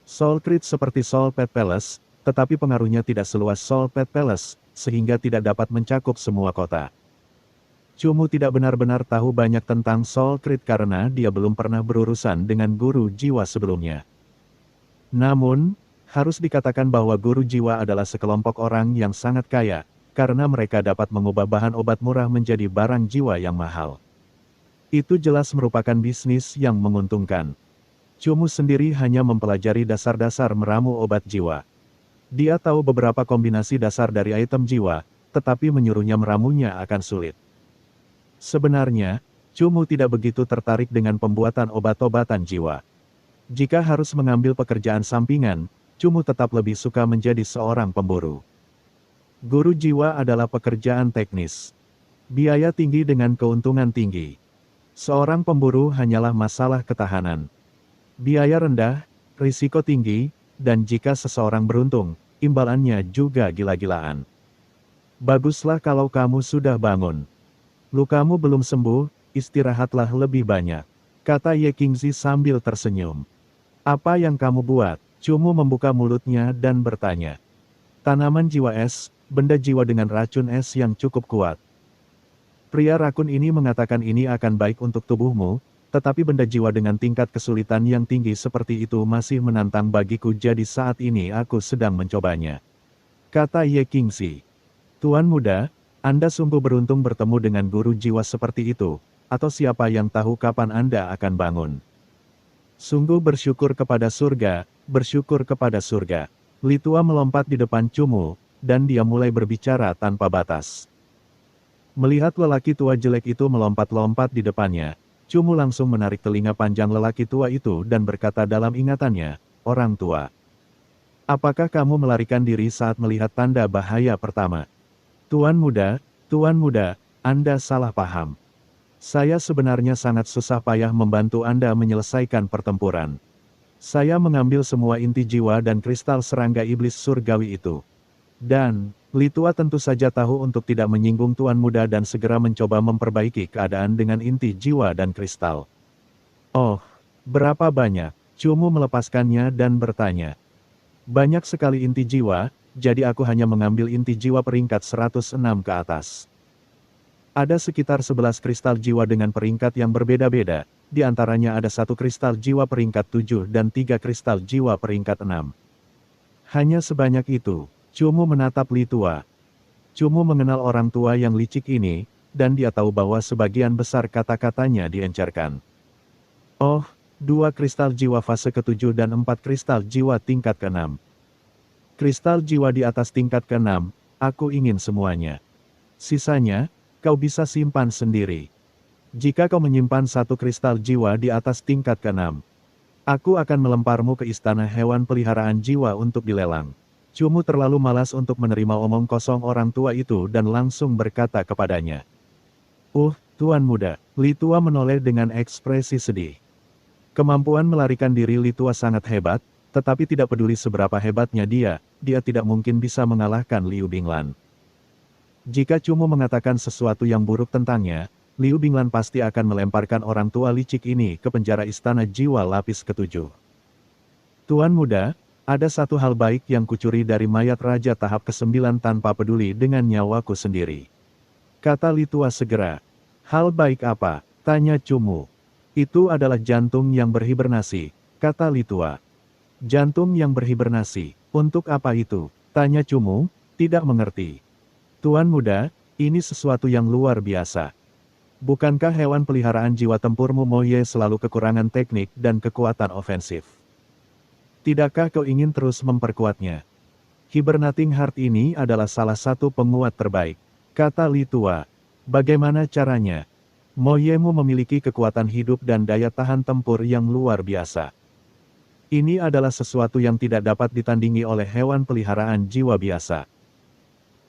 Soul Crit seperti Soul Pet Palace, tetapi pengaruhnya tidak seluas Soul Pet Palace, sehingga tidak dapat mencakup semua kota. Cumu tidak benar-benar tahu banyak tentang Soul Crit karena dia belum pernah berurusan dengan guru jiwa sebelumnya. Namun, harus dikatakan bahwa guru jiwa adalah sekelompok orang yang sangat kaya, karena mereka dapat mengubah bahan obat murah menjadi barang jiwa yang mahal. Itu jelas merupakan bisnis yang menguntungkan. Cumu sendiri hanya mempelajari dasar-dasar meramu obat jiwa. Dia tahu beberapa kombinasi dasar dari item jiwa, tetapi menyuruhnya meramunya akan sulit. Sebenarnya, Cumu tidak begitu tertarik dengan pembuatan obat-obatan jiwa. Jika harus mengambil pekerjaan sampingan, Cumu tetap lebih suka menjadi seorang pemburu. Guru jiwa adalah pekerjaan teknis. Biaya tinggi dengan keuntungan tinggi. Seorang pemburu hanyalah masalah ketahanan. Biaya rendah, risiko tinggi, dan jika seseorang beruntung, imbalannya juga gila-gilaan. Baguslah kalau kamu sudah bangun. Lukamu belum sembuh, istirahatlah lebih banyak, kata Ye Qingzi sambil tersenyum. Apa yang kamu buat? Cumu membuka mulutnya dan bertanya. Tanaman jiwa es, benda jiwa dengan racun es yang cukup kuat. Pria rakun ini mengatakan ini akan baik untuk tubuhmu, tetapi benda jiwa dengan tingkat kesulitan yang tinggi seperti itu masih menantang bagiku jadi saat ini aku sedang mencobanya. Kata Ye Qingzi. Tuan muda, Anda sungguh beruntung bertemu dengan guru jiwa seperti itu, atau siapa yang tahu kapan Anda akan bangun. Sungguh bersyukur kepada surga, bersyukur kepada surga. Li Tua melompat di depan Cumu, dan dia mulai berbicara tanpa batas. Melihat lelaki tua jelek itu melompat-lompat di depannya, Cumu langsung menarik telinga panjang lelaki tua itu dan berkata dalam ingatannya, orang tua. Apakah kamu melarikan diri saat melihat tanda bahaya pertama? Tuan muda, Anda salah paham. Saya sebenarnya sangat susah payah membantu Anda menyelesaikan pertempuran. Saya mengambil semua inti jiwa dan kristal serangga iblis surgawi itu. Dan, Li Tua tentu saja tahu untuk tidak menyinggung Tuan muda dan segera mencoba memperbaiki keadaan dengan inti jiwa dan kristal. Oh, berapa banyak? Cumu melepaskannya dan bertanya. Banyak sekali inti jiwa, jadi aku hanya mengambil inti jiwa peringkat 106 ke atas. Ada sekitar 11 kristal jiwa dengan peringkat yang berbeda-beda, di antaranya ada 1 kristal jiwa peringkat 7 dan 3 kristal jiwa peringkat 6. Hanya sebanyak itu, Cumu menatap Li Tua. Cumu mengenal orang tua yang licik ini, dan dia tahu bahwa sebagian besar kata-katanya diencerkan. Oh, 2 kristal jiwa fase ke-7 dan 4 kristal jiwa tingkat ke-6. Kristal jiwa di atas tingkat ke-6, aku ingin semuanya. Sisanya, kau bisa simpan sendiri. Jika kau menyimpan 1 kristal jiwa di atas tingkat ke-6, aku akan melemparmu ke istana hewan peliharaan jiwa untuk dilelang. Cumu terlalu malas untuk menerima omong kosong orang tua itu dan langsung berkata kepadanya. Tuan muda, Li Tua menoleh dengan ekspresi sedih. Kemampuan melarikan diri Li Tua sangat hebat, tetapi tidak peduli seberapa hebatnya dia tidak mungkin bisa mengalahkan Liu Binglan. Jika Cumu mengatakan sesuatu yang buruk tentangnya, Liu Binglan pasti akan melemparkan orang tua licik ini ke penjara istana jiwa lapis ke-7. Tuan muda, ada satu hal baik yang kucuri dari mayat raja tahap ke-9 tanpa peduli dengan nyawaku sendiri. Kata Li Tua segera. Hal baik apa? Tanya Cumu. Itu adalah jantung yang berhibernasi, kata Li Tua. Jantung yang berhibernasi, untuk apa itu? Tanya Cumu, tidak mengerti. Tuan muda, ini sesuatu yang luar biasa. Bukankah hewan peliharaan jiwa tempurmu Moye selalu kekurangan teknik dan kekuatan ofensif? Tidakkah kau ingin terus memperkuatnya? Hibernating Heart ini adalah salah satu penguat terbaik, kata Li Tua. Bagaimana caranya? Moyemu memiliki kekuatan hidup dan daya tahan tempur yang luar biasa. Ini adalah sesuatu yang tidak dapat ditandingi oleh hewan peliharaan jiwa biasa.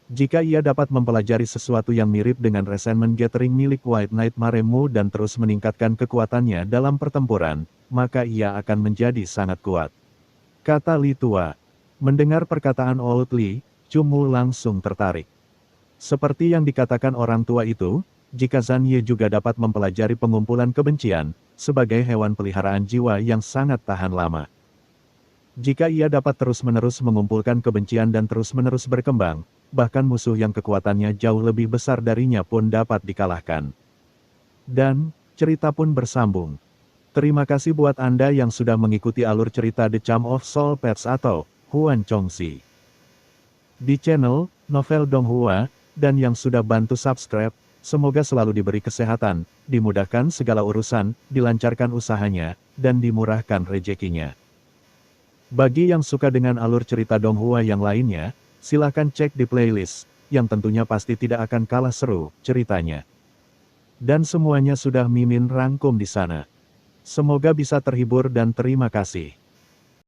Jika ia dapat mempelajari sesuatu yang mirip dengan Resentment Gathering milik White Knight Maremu dan terus meningkatkan kekuatannya dalam pertempuran, maka ia akan menjadi sangat kuat. Kata Li Tua. Mendengar perkataan Old Li, Cumu langsung tertarik. Seperti yang dikatakan orang tua itu, jika Zhan Ye juga dapat mempelajari pengumpulan kebencian, sebagai hewan peliharaan jiwa yang sangat tahan lama. Jika ia dapat terus-menerus mengumpulkan kebencian dan terus-menerus berkembang, bahkan musuh yang kekuatannya jauh lebih besar darinya pun dapat dikalahkan. Dan, cerita pun bersambung. Terima kasih buat Anda yang sudah mengikuti alur cerita The Charm of Soul Pets atau Huan Chongxi di channel Novel Donghua, dan yang sudah bantu subscribe. Semoga selalu diberi kesehatan, dimudahkan segala urusan, dilancarkan usahanya, dan dimurahkan rezekinya. Bagi yang suka dengan alur cerita Donghua yang lainnya, silahkan cek di playlist, yang tentunya pasti tidak akan kalah seru ceritanya. Dan semuanya sudah Mimin rangkum di sana. Semoga bisa terhibur dan terima kasih.